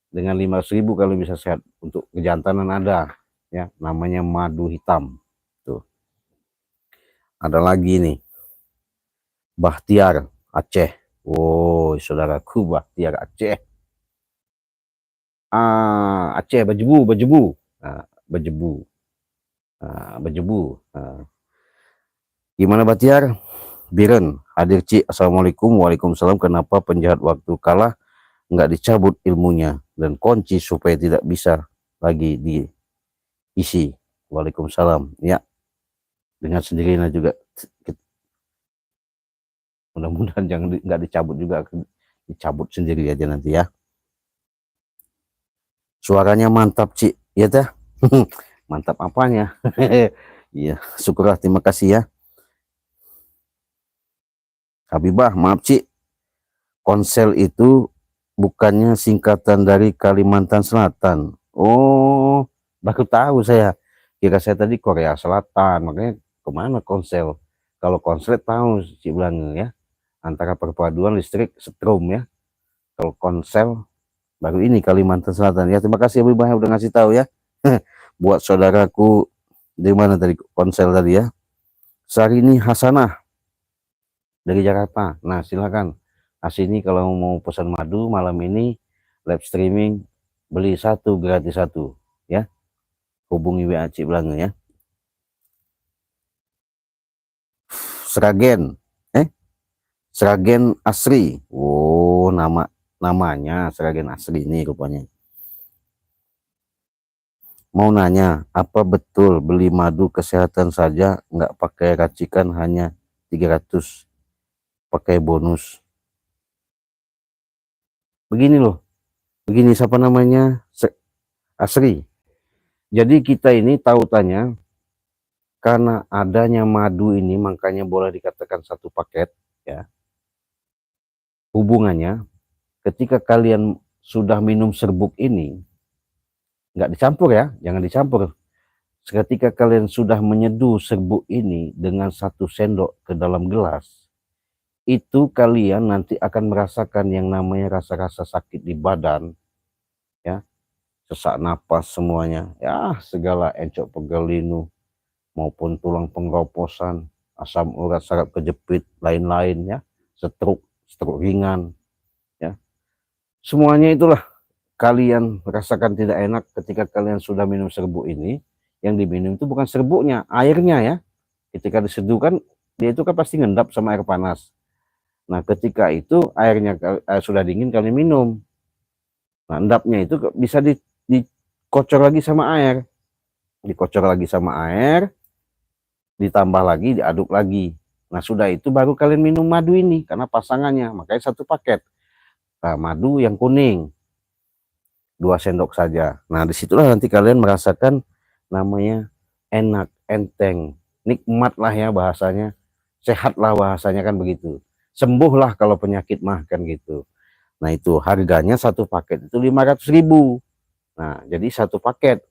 Dengan 5.000 kalau bisa sehat. Untuk kejantanan ada ya, namanya madu hitam tuh. Ada lagi nih, Bahtiar Aceh. Oh saudaraku Bahtiar Aceh. Aceh Bejebu Bejebu. Gimana Bahtiar? Biren hadir Cik, assalamualaikum. Waalaikumsalam. Kenapa penjahat waktu kalah nggak dicabut ilmunya dan kunci supaya tidak bisa lagi diisi? Waalaikumsalam. Ya, dengan sendirinya juga. Mudah-mudahan jangan nggak dicabut juga, dicabut sendiri aja nanti ya. Suaranya mantap Cik, ya teh. Mantap apanya? Iya, syukurlah, terima kasih ya. Habibah, maaf Cik, Konsel itu bukannya singkatan dari Kalimantan Selatan. Oh, baru tahu saya. Kira saya tadi Korea Selatan, makanya kemana Konsel? Kalau Konslet tahu Cik bilang ya, antara perpaduan listrik setrum ya. Kalau Konsel baru ini Kalimantan Selatan ya. Terima kasih Habibah udah ngasih tahu ya. Buat saudaraku di mana tadi Konsel tadi ya. Sarini Hasanah dari Jakarta. Nah, silakan. Asini kalau mau pesan madu malam ini live streaming, beli satu gratis satu ya. Hubungi WA Cik Belange ya. Seragen Seragen Asri. Oh, namanya Seragen Asri ini rupanya. Mau nanya, apa betul beli madu kesehatan saja nggak pakai racikan hanya 300, pakai bonus? Begini loh, begini siapa namanya? Asri. Jadi kita ini tautannya karena adanya madu ini makanya boleh dikatakan satu paket ya. Hubungannya ketika kalian sudah minum serbuk ini, nggak dicampur ya, jangan dicampur. Ketika kalian sudah menyeduh serbuk ini dengan 1 sendok ke dalam gelas, itu kalian nanti akan merasakan yang namanya rasa-rasa sakit di badan ya, sesak napas semuanya ya, segala encok pegal linu maupun tulang pengroposan, asam urat, saraf kejepit, lain-lain ya, stroke ringan ya, semuanya itulah kalian merasakan tidak enak ketika kalian sudah minum serbuk ini, yang diminum itu bukan serbuknya, airnya ya. Ketika diseduh kan, dia itu kan pasti ngendap sama air panas. Nah, ketika itu airnya sudah dingin kalian minum. Nah, endapnya itu bisa dikocor lagi sama air. Dikocor lagi sama air, ditambah lagi, diaduk lagi. Nah, sudah itu baru kalian minum madu ini, karena pasangannya, makanya 1 paket. Nah, madu yang kuning, 2 sendok saja. Nah, disitulah nanti kalian merasakan namanya enak, enteng, nikmat lah ya bahasanya, sehat lah bahasanya kan begitu. Sembuh lah kalau penyakit mah kan gitu. Nah, itu harganya 1 paket itu 500.000. Nah, jadi 1 paket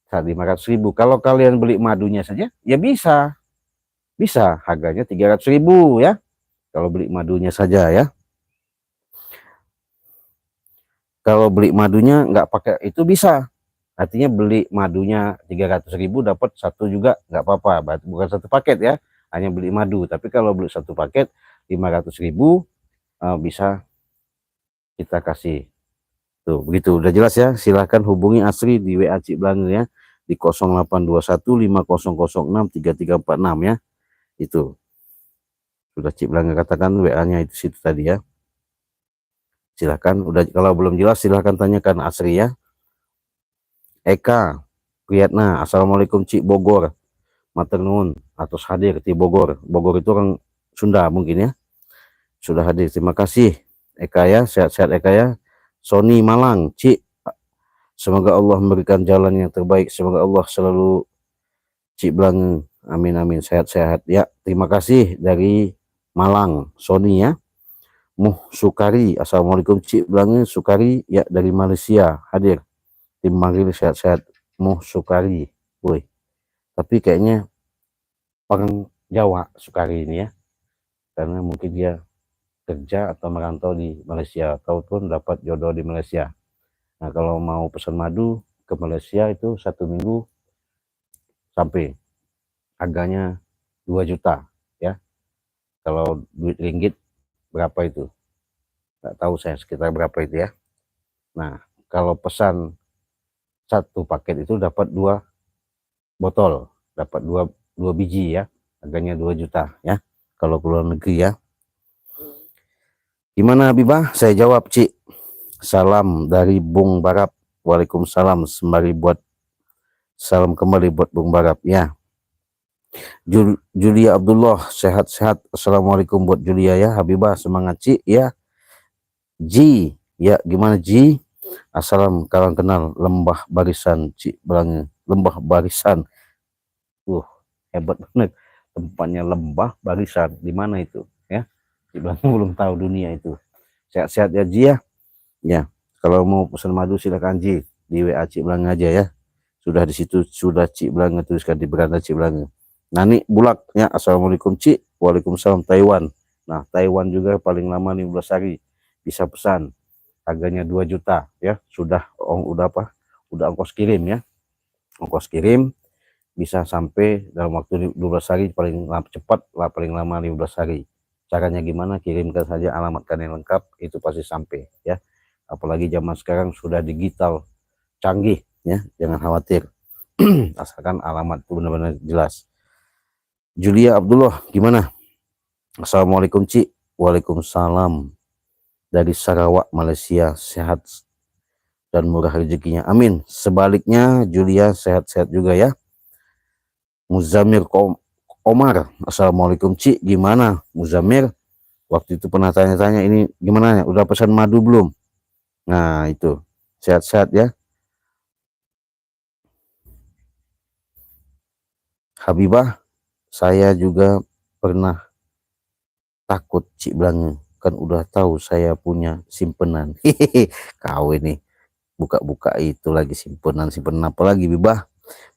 500.000. Kalau kalian beli madunya saja, ya bisa harganya 300.000 ya. Kalau beli madunya saja ya. Kalau beli madunya nggak pakai itu bisa. Artinya beli madunya 300.000 dapat 1 juga nggak apa-apa. Bukan 1 paket ya, hanya beli madu. Tapi kalau beli 1 paket 500.000 bisa kita kasih. Tuh, begitu udah jelas ya. Silahkan hubungi Asri di WA Cik Blange ya, di 082150063346 ya. Itu sudah Cik Blange katakan WA-nya itu situ tadi ya. Silahkan, udah kalau belum jelas silahkan tanyakan Asri ya. Eka Priyatna, Assalamualaikum Cik Bogor, matur nuwun atas hadir di Bogor. Bogor itu orang Sunda mungkin ya. Sudah hadir, terima kasih Eka ya, sehat-sehat Eka ya. Sony Malang, Cik, semoga Allah memberikan jalan yang terbaik, semoga Allah selalu Cik Blange, amin amin, sehat-sehat ya. Terima kasih dari Malang, Sony ya. Muh Sukari, Assalamualaikum Cik Blange, Sukari ya dari Malaysia hadir. Tim manggil sehat-sehat. Muh Sukari, woi. Tapi kayaknya orang Jawa Sukari ini ya, karena mungkin dia kerja atau merantau di Malaysia ataupun dapat jodoh di Malaysia. Nah, kalau mau pesan madu ke Malaysia itu 1 minggu sampai, harganya 2 juta ya. Kalau duit ringgit berapa itu nggak tahu saya, sekitar berapa itu ya. Nah, kalau pesan 1 paket itu dapat 2 botol, dapat 2 biji ya, harganya 2 juta ya kalau keluar negeri ya. Gimana Habibah? Saya jawab Cik, salam dari Bung Barap. Waalaikumsalam, sembari buat salam kembali buat Bung Barap ya. Julia Abdullah, sehat-sehat. Assalamualaikum buat Julia ya. Habibah, semangat Cik ya. Ji ya, gimana Ji? Assalam, kawan kenal Lembah Barisan Cik Blange. Lembah Barisan, hebat banget tempatnya, Lembah Barisan, di mana itu ya? Cik Blange belum tahu dunia itu. Sehat-sehat ya Ji ya. Ya, kalau mau pesan madu silakan Ji, di WA Cik Blange aja ya. Sudah di situ, sudah Cik Blange tuliskan di beranda Cik Blange. Nani Bulak ya, Assalamualaikum Cik. Waalaikumsalam Taiwan. Nah, Taiwan juga paling lama 15 hari bisa pesan. Harganya 2 juta ya. Sudah udah ongkos kirim ya. Ongkos kirim bisa sampai dalam waktu 12 hari, paling cepat lah paling lama 15 hari. Caranya gimana? Kirimkan saja alamatkan yang lengkap, itu pasti sampai ya. Apalagi zaman sekarang sudah digital canggih ya, jangan khawatir. Asalkan alamat itu benar-benar jelas. Julia Abdullah, gimana? Assalamualaikum Cik. Waalaikumsalam dari Sarawak, Malaysia, sehat dan murah rezekinya, amin. Sebaliknya Julia sehat-sehat juga ya. Muzamir Omar, Assalamualaikum Cik, gimana Muzamir? Waktu itu pernah tanya-tanya ini gimana ya, udah pesan madu belum? Nah itu, sehat-sehat ya. Habibah, saya juga pernah takut Cik Blange, kan udah tahu saya punya simpenan. Hehehe, kau ini buka-buka itu lagi simpenan apa lagi Bibah,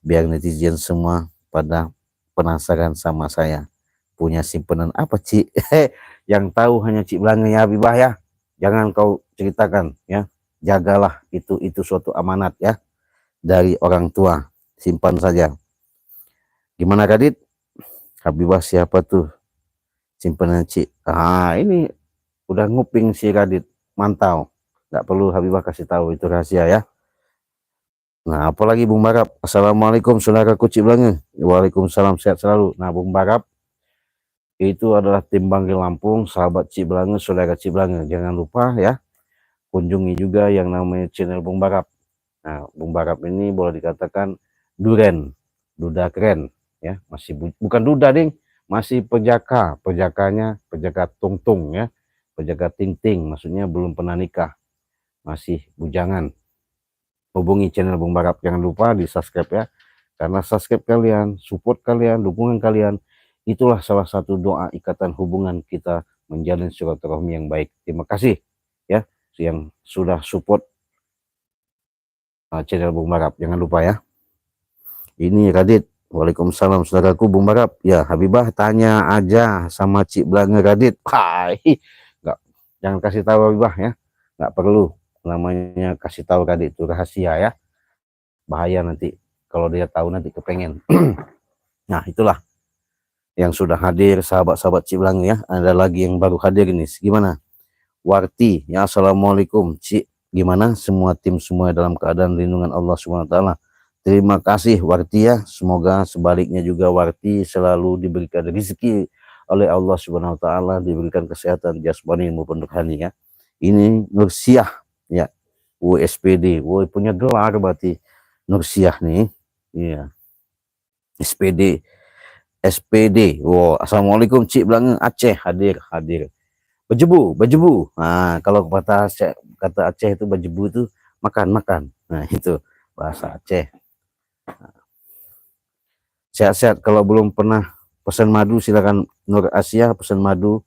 biar netizen semua pada penasaran sama saya. Punya simpenan apa Cik? Yang tahu hanya Cik Blange ya Bibah ya. Jangan kau ceritakan ya. Jagalah, itu suatu amanat ya dari orang tua. Simpan saja. Gimana Radit? Habibah siapa tuh simpanan Cik? Ah, ini udah nguping si Radit, mantau. nggak perlu Habibah kasih tahu, itu rahasia ya. Nah, apalagi Bung Barap. Assalamualaikum saudaraku Cik Blange. Waalaikumsalam, sehat selalu. Nah, Bung Barap itu adalah tim Bangke Lampung, sahabat Cik Blange, saudara Cik Blange. Jangan lupa ya, kunjungi juga yang namanya channel Bung Barap. Nah, Bung Barap ini boleh dikatakan duren, duda keren ya, masih bukan duda ding, masih pejaka, pejakanya pejaka tungtung ya, pejaka ting ting, maksudnya belum pernah nikah, masih bujangan. Hubungi channel Bung Barap, jangan lupa di subscribe ya, karena subscribe kalian, support kalian, dukungan kalian, itulah salah satu doa ikatan hubungan kita menjalin silaturahmi yang baik. Terima kasih ya yang sudah support channel Bung Barap, jangan lupa ya. Ini Radit. Waalaikumsalam saudaraku Bung Barap. Ya Habibah tanya aja sama Cik Blange Radit. Hai, nggak, jangan kasih tahu Habibah ya, nggak perlu, namanya kasih tahu Radit itu rahasia ya, bahaya nanti kalau dia tahu, nanti kepengen. Nah itulah yang sudah hadir sahabat-sahabat Cik Blange ya. Ada lagi yang baru hadir ini, gimana Warti ya, assalamualaikum Cik, gimana semua tim semua dalam keadaan lindungan Allah SWT. Terima kasih Warti ya, semoga sebaliknya juga Warti selalu diberikan rezeki oleh Allah SWT, diberikan kesehatan jasmani maupun rohani ya. Ini Nursiah ya, SPD, woi punya gelar berarti Nursiah nih, iya SPD, SPD. Wow, assalamualaikum Cik Blange Aceh, hadir. Bajebu. Nah, kalau kata Aceh itu bajebu itu makan. Nah, itu bahasa Aceh. Sehat-sehat. Kalau belum pernah pesan madu, silakan Nur Asia pesan madu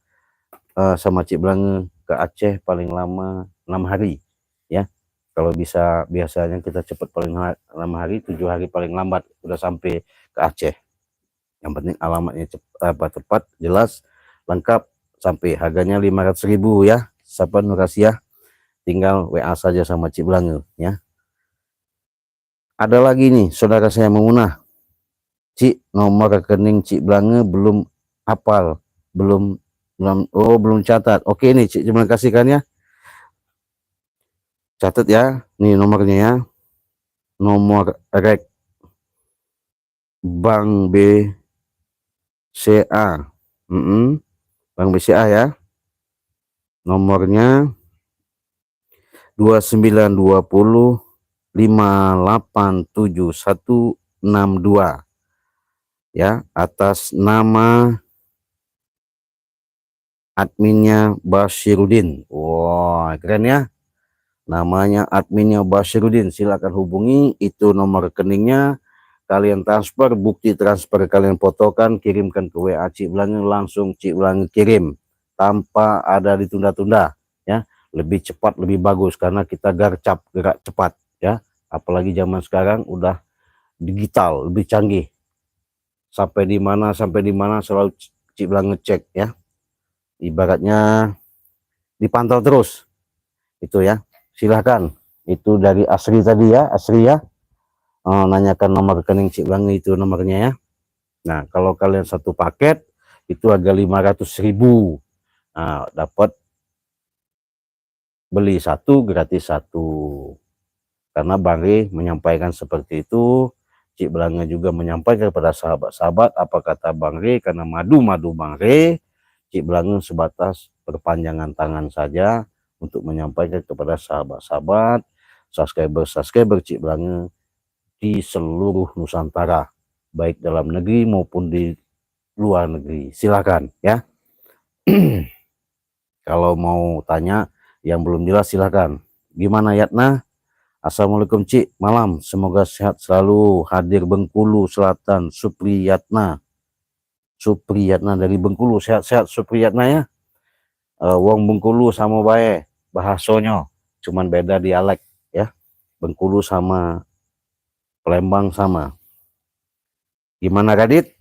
sama Cik Blange ke Aceh paling lama 6 hari ya. Kalau bisa, biasanya kita cepat paling 6 hari, 7 hari paling lambat udah sampai ke Aceh. Yang penting alamatnya tepat, jelas, lengkap, sampai harganya 500.000 ya. Siapa Nur Asia, tinggal WA saja sama Cik Blange ya. Ada lagi nih saudara saya Memunah. Cik, nomor rekening Cik Blange belum hafal, belum catat. Oke nih Cik, terima kasih kan ya. Catat ya, nih nomornya ya. Nomor rek Bank BCA. Bank BCA ya. Nomornya 2920587162 ya, atas nama adminnya Basyirudin. Wah, keren ya, namanya adminnya Basyirudin. Silakan hubungi, itu nomor rekeningnya, kalian transfer, bukti transfer kalian fotokan, kirimkan ke WA Cik Blange, langsung Cik Blange kirim tanpa ada ditunda-tunda ya. Lebih cepat lebih bagus, karena kita gerak cepat ya, apalagi zaman sekarang udah digital, lebih canggih. Sampai di mana selalu Cik Blange ngecek ya, ibaratnya dipantau terus itu ya. Silahkan, itu dari Asri tadi ya, Asri ya, nanyakan nomor rekening Cik Blange, itu nomornya ya. Nah, kalau kalian satu paket itu harga 500.000. Nah, dapat beli satu gratis satu, karena Bang menyampaikan seperti itu. Cik Blange juga menyampaikan kepada sahabat-sahabat apa kata Bang Re, karena madu Bang Re. Cik Blange sebatas perpanjangan tangan saja untuk menyampaikan kepada sahabat-sahabat, subscriber Cik Blange di seluruh Nusantara, baik dalam negeri maupun di luar negeri. Silakan ya. Kalau mau tanya yang belum jelas silakan. Gimana Yatna? Assalamualaikum Cik, malam, semoga sehat selalu. Hadir Bengkulu Selatan, Supriyatna dari Bengkulu. Sehat-sehat Supriyatna ya. Wong Bengkulu sama bae bahasanya, cuman beda dialek ya. Bengkulu sama Palembang sama. Gimana Radit?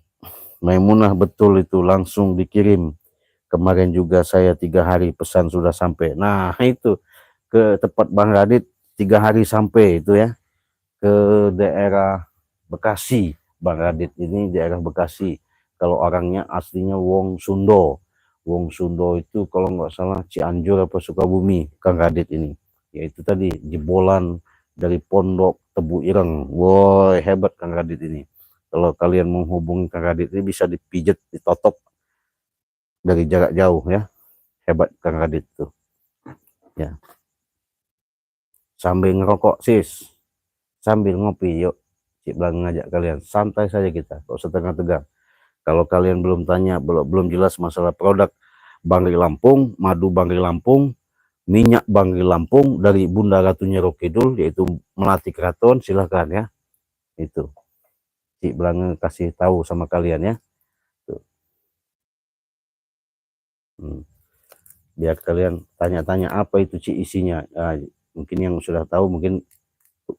Maimunah betul itu, langsung dikirim. Kemarin juga saya 3 hari pesan sudah sampai. Nah itu ke tempat Bang Radit 3 hari sampai itu ya, ke daerah Bekasi. Bang Radit ini daerah Bekasi. Kalau orangnya aslinya Wong Sundo. Wong Sundo itu kalau nggak salah Cianjur apa Sukabumi, Kang Radit ini. yaitu tadi jebolan dari Pondok Tebu Ireng. Woi, hebat Kang Radit ini. Kalau kalian menghubungi Kang Radit ini bisa dipijet, ditotok dari jarak jauh ya. Hebat Kang Radit tuh. Ya. Sambil ngerokok sis, sambil ngopi yuk. Cik Blang ngajak kalian santai saja kita, kok setengah tegang. Kalau kalian belum tanya, belum jelas masalah produk Bangri Lampung, madu Bangri Lampung, minyak Bangri Lampung dari Bunda Ratu Nyero Kidul, yaitu Melati Keraton, silahkan ya. Itu Cik Blang kasih tahu sama kalian ya. Tuh. Biar kalian tanya-tanya apa itu Cik isinya. Mungkin yang sudah tahu mungkin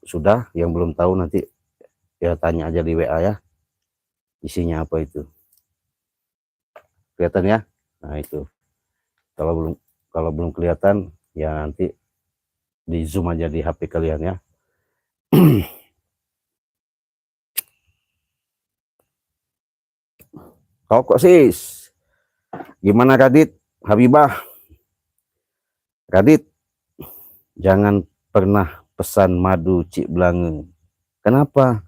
sudah, yang belum tahu nanti ya tanya aja di WA ya, isinya apa itu. Kelihatan ya. Nah itu kalau belum kelihatan ya nanti di zoom aja di HP kalian ya. Kok sis, gimana Radit, Habibah? Radit, jangan pernah pesan madu Cik Blange. Kenapa?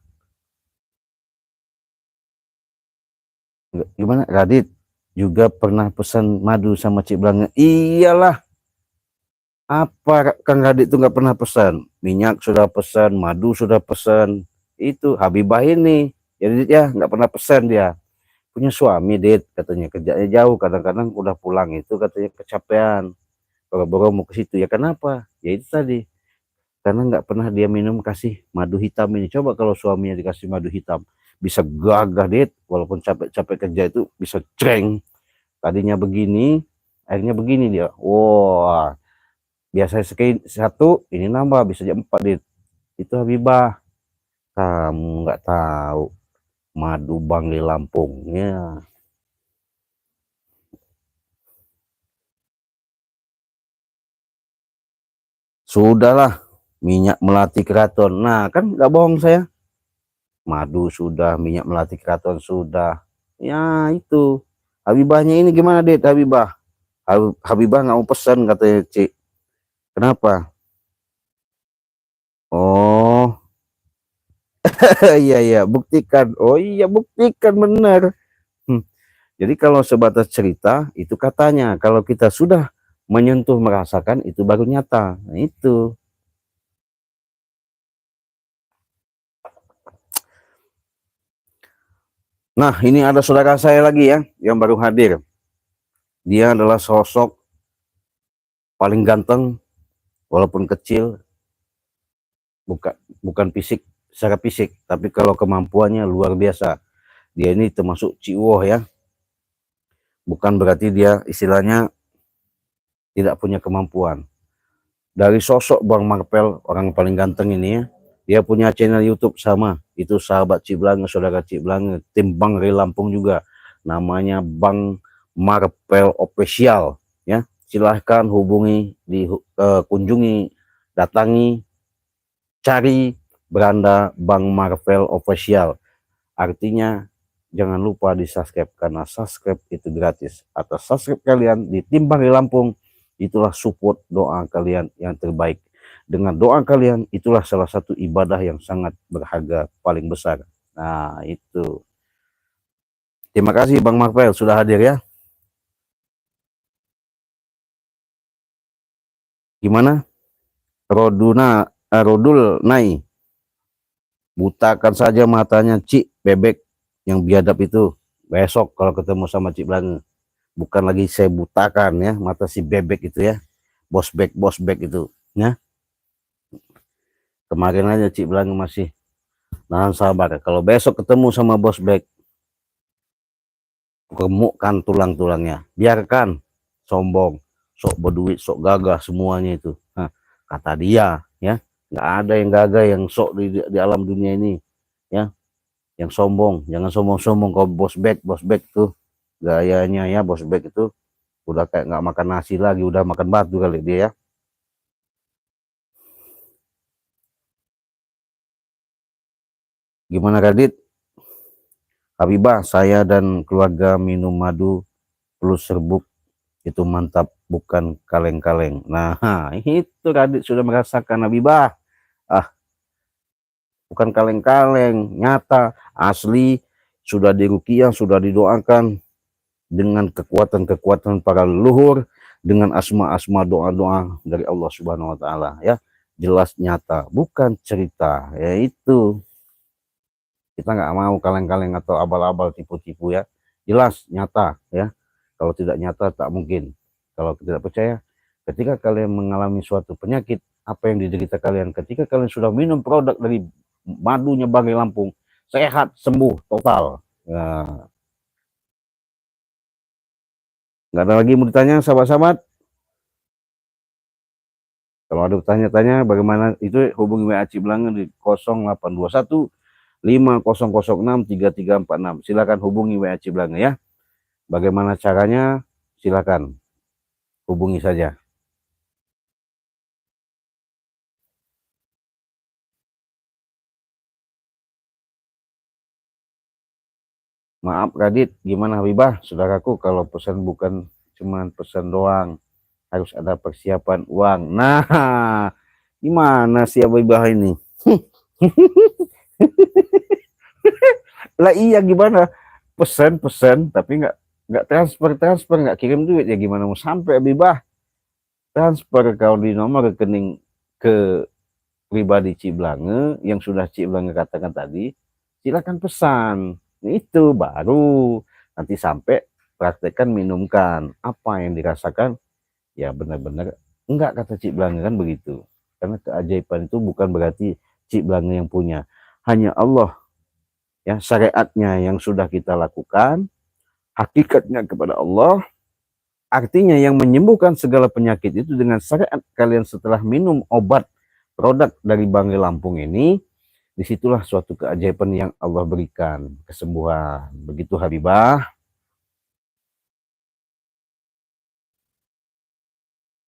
Gimana Radit? Juga pernah pesan madu sama Cik Blange? Iyalah, apa Kang Radit tuh nggak pernah pesan? Minyak sudah pesan, madu sudah pesan. Itu Habibah ini, jadi ya nggak pernah pesan dia. Punya suami Dit, katanya kerjanya jauh, kadang-kadang udah pulang itu katanya kecapean, boro-boro mau ke situ. Ya kenapa? Ya itu tadi, karena nggak pernah dia minum kasih madu hitam ini. Coba kalau suaminya dikasih madu hitam, bisa gagah Dit, walaupun capek-capek kerja itu bisa ceng. Tadinya begini, akhirnya begini dia. Wah, biasanya satu, ini nambah bisa jadi 4 Dit. Itu Habibah, kamu nggak tahu madu Bangli Lampung ya. Sudahlah, minyak Melati Keraton. Nah, kan nggak bohong saya. Madu sudah, minyak Melati Keraton sudah. Ya, itu. Habibahnya ini gimana, Dit? Habibah. Habibah nggak mau pesan, katanya, Cik. Kenapa? Oh, iya, iya. Buktikan. Oh, iya, buktikan benar. Hmm. Jadi kalau sebatas cerita, itu katanya. Kalau kita sudah menyentuh, merasakan, itu baru nyata. Nah, itu. Nah, ini ada saudara saya lagi ya, yang baru hadir. Dia adalah sosok paling ganteng, walaupun kecil, bukan fisik, secara fisik, tapi kalau kemampuannya luar biasa. Dia ini termasuk Ciwoh ya, bukan berarti dia istilahnya tidak punya kemampuan. Dari sosok Bang Marpel, orang paling ganteng ini ya, dia punya channel YouTube sama, itu sahabat Cik Blange, saudara Cik Blange, tim Bang dari Lampung juga, namanya Bang Marpel Official ya. Silahkan hubungi, kunjungi, datangi, cari beranda Bang Marvel Official. Artinya jangan lupa di subscribe, karena subscribe itu gratis. Atas subscribe kalian di tim Bang di Lampung, itulah support doa kalian yang terbaik. Dengan doa kalian, itulah salah satu ibadah yang sangat berharga, paling besar. Nah itu. Terima kasih Bang Marvel sudah hadir ya. Gimana? Rodul Nai, butakan saja matanya Cik Bebek yang biadab itu besok kalau ketemu sama Cik Blange. Bukan lagi saya butakan ya mata si Bebek itu ya, bos bek itu ya. Kemarin aja Cik Blange masih nahan sabar, kalau besok ketemu sama bos bek, remukkan tulang-tulangnya. Biarkan sombong, sok berduit, sok gagah semuanya itu. Nah, kata dia ya, nggak ada yang gagah yang sok di alam dunia ini ya, yang sombong. Jangan sombong-sombong. Kalau bos bek tuh gayanya ya, bos bek itu udah kayak nggak makan nasi lagi, udah makan batu kali dia ya. Gimana Radit? Habibah, saya dan keluarga minum madu plus serbuk Itu mantap, bukan kaleng-kaleng. Nah, itu Radit sudah merasakan Habibah. Ah, bukan kaleng-kaleng, nyata, asli, sudah diruqyah, sudah didoakan dengan kekuatan-kekuatan para leluhur, dengan asma-asma doa-doa dari Allah Subhanahu wa taala ya. Jelas nyata, bukan cerita. Ya itu. Kita nggak mau kaleng-kaleng atau abal-abal tipu-tipu ya. Jelas nyata ya. Kalau tidak nyata tak mungkin. Kalau tidak percaya, ketika kalian mengalami suatu penyakit, apa yang diderita kalian, ketika kalian sudah minum produk dari madunya Banggai Lampung, sehat, sembuh total. Ya, nggak ada lagi mau ditanya sahabat-sahabat. Kalau ada tanya-tanya bagaimana itu, hubungi WA Ciblanga di 0821 5006 3346. Silakan hubungi WA Ciblanga ya. Bagaimana caranya? Silakan hubungi saja. Maaf Radit, gimana Habibah? Saudaraku, kalau pesan bukan cuma pesan doang, harus ada persiapan uang. Nah, gimana sih Habibah ini? Lah iya gimana? Pesan tapi nggak transfer nggak kirim duit ya, gimana mau sampai Habibah? Transfer kau di nomor rekening ke pribadi Ciblanga yang sudah Ciblanga katakan tadi, silakan pesan. Itu baru nanti sampai praktekkan, minumkan apa yang dirasakan ya, benar-benar enggak kata Ciblanga kan begitu. Karena keajaiban itu bukan berarti Ciblanga yang punya, hanya Allah ya. Syariatnya yang sudah kita lakukan, hakikatnya kepada Allah. Artinya yang menyembuhkan segala penyakit itu dengan syariat kalian setelah minum obat produk dari Banggai Lampung ini. Disitulah suatu keajaiban yang Allah berikan, kesembuhan. Begitu Habibah.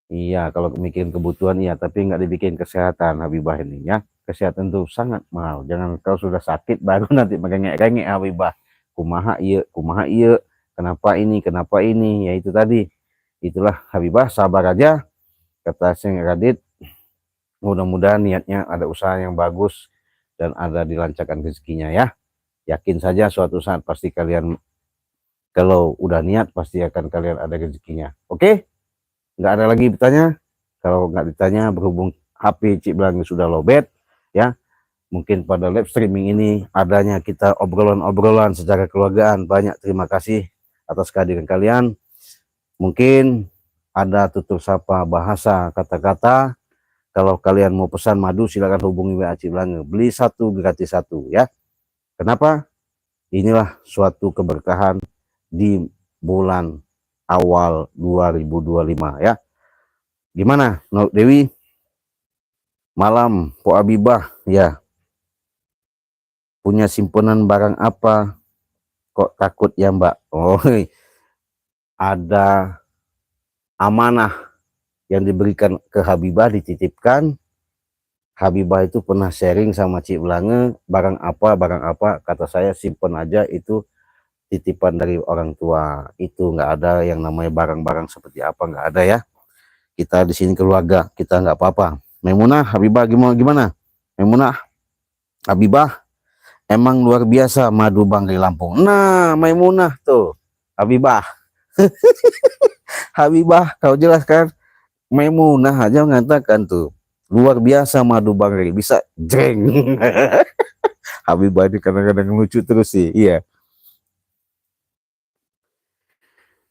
Iya, kalau mikirin kebutuhan iya, tapi nggak dibikin kesehatan Habibah ini ya. Kesehatan itu sangat mahal. Jangan kau sudah sakit baru nanti merengek-rengek Habibah. Kumaha iya, kenapa ini, ya itu tadi. Itulah Habibah, sabar aja. Kata Seng Radit, mudah-mudahan niatnya ada usaha yang bagus dan ada dilancarkan rezekinya ya. Yakin saja suatu saat pasti kalian, kalau udah niat pasti akan kalian ada rezekinya. Oke? Nggak ada lagi bertanya. Kalau nggak ditanya, berhubung HP Cik Belang sudah lowbat ya, mungkin pada live streaming ini adanya kita obrolan-obrolan secara keluargaan. Banyak terima kasih atas kehadiran kalian. Mungkin ada tutur sapa bahasa kata-kata. Kalau kalian mau pesan madu silakan hubungi WA Cik Belang. Beli satu gratis satu ya. Kenapa? Inilah suatu keberkahan di bulan awal 2025 ya. Gimana Nur Dewi? Malam Po Habibah ya, punya simpenan barang apa kok takut ya Mbak? Oh, ada amanah yang diberikan ke Habibah, dititipkan. Habibah itu pernah sharing sama Cik Belange, barang apa, kata saya simpen aja, itu titipan dari orang tua. Itu nggak ada yang namanya barang-barang seperti apa, nggak ada ya. Kita di sini keluarga, kita nggak apa-apa. Maimunah, Habibah gimana? Maimunah, Habibah, emang luar biasa madu Banggai Lampung. Nah, Maimunah tuh, Habibah. Habibah, kau jelaskan. Maimunah aja mengatakan tuh, luar biasa madu Banggai, bisa jeng. Habibah ini kadang-kadang lucu terus sih, iya.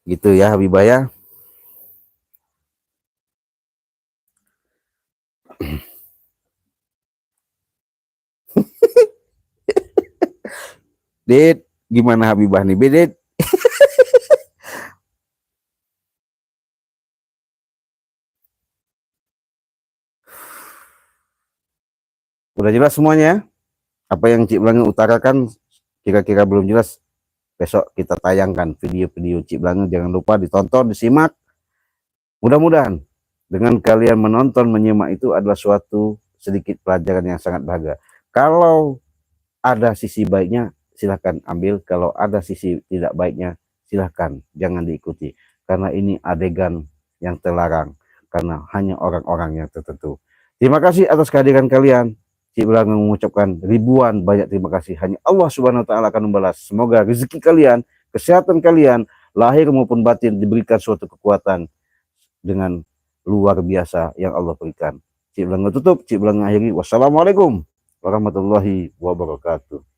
Gitu ya Habibah ya. Dit, gimana Habibah nih, Bedit? Udah jelas semuanya? Apa yang Cik Belange utarakan kira-kira belum jelas? Besok kita tayangkan video-video Cik Belange, jangan lupa ditonton, disimak. Mudah-mudahan dengan kalian menonton, menyimak itu adalah suatu sedikit pelajaran yang sangat berharga. Kalau ada sisi baiknya, silahkan ambil. Kalau ada sisi tidak baiknya, silahkan jangan diikuti. karena ini adegan yang terlarang, karena hanya orang-orang yang tertentu. Terima kasih atas kehadiran kalian. Cik Belang mengucapkan ribuan banyak terima kasih. Hanya Allah Subhanahu wa taala akan membalas. Semoga rezeki kalian, kesehatan kalian, lahir maupun batin diberikan suatu kekuatan dengan luar biasa yang Allah berikan. Cik Belang tutup, Cik Belang akhiri. Wassalamualaikum warahmatullahi wabarakatuh.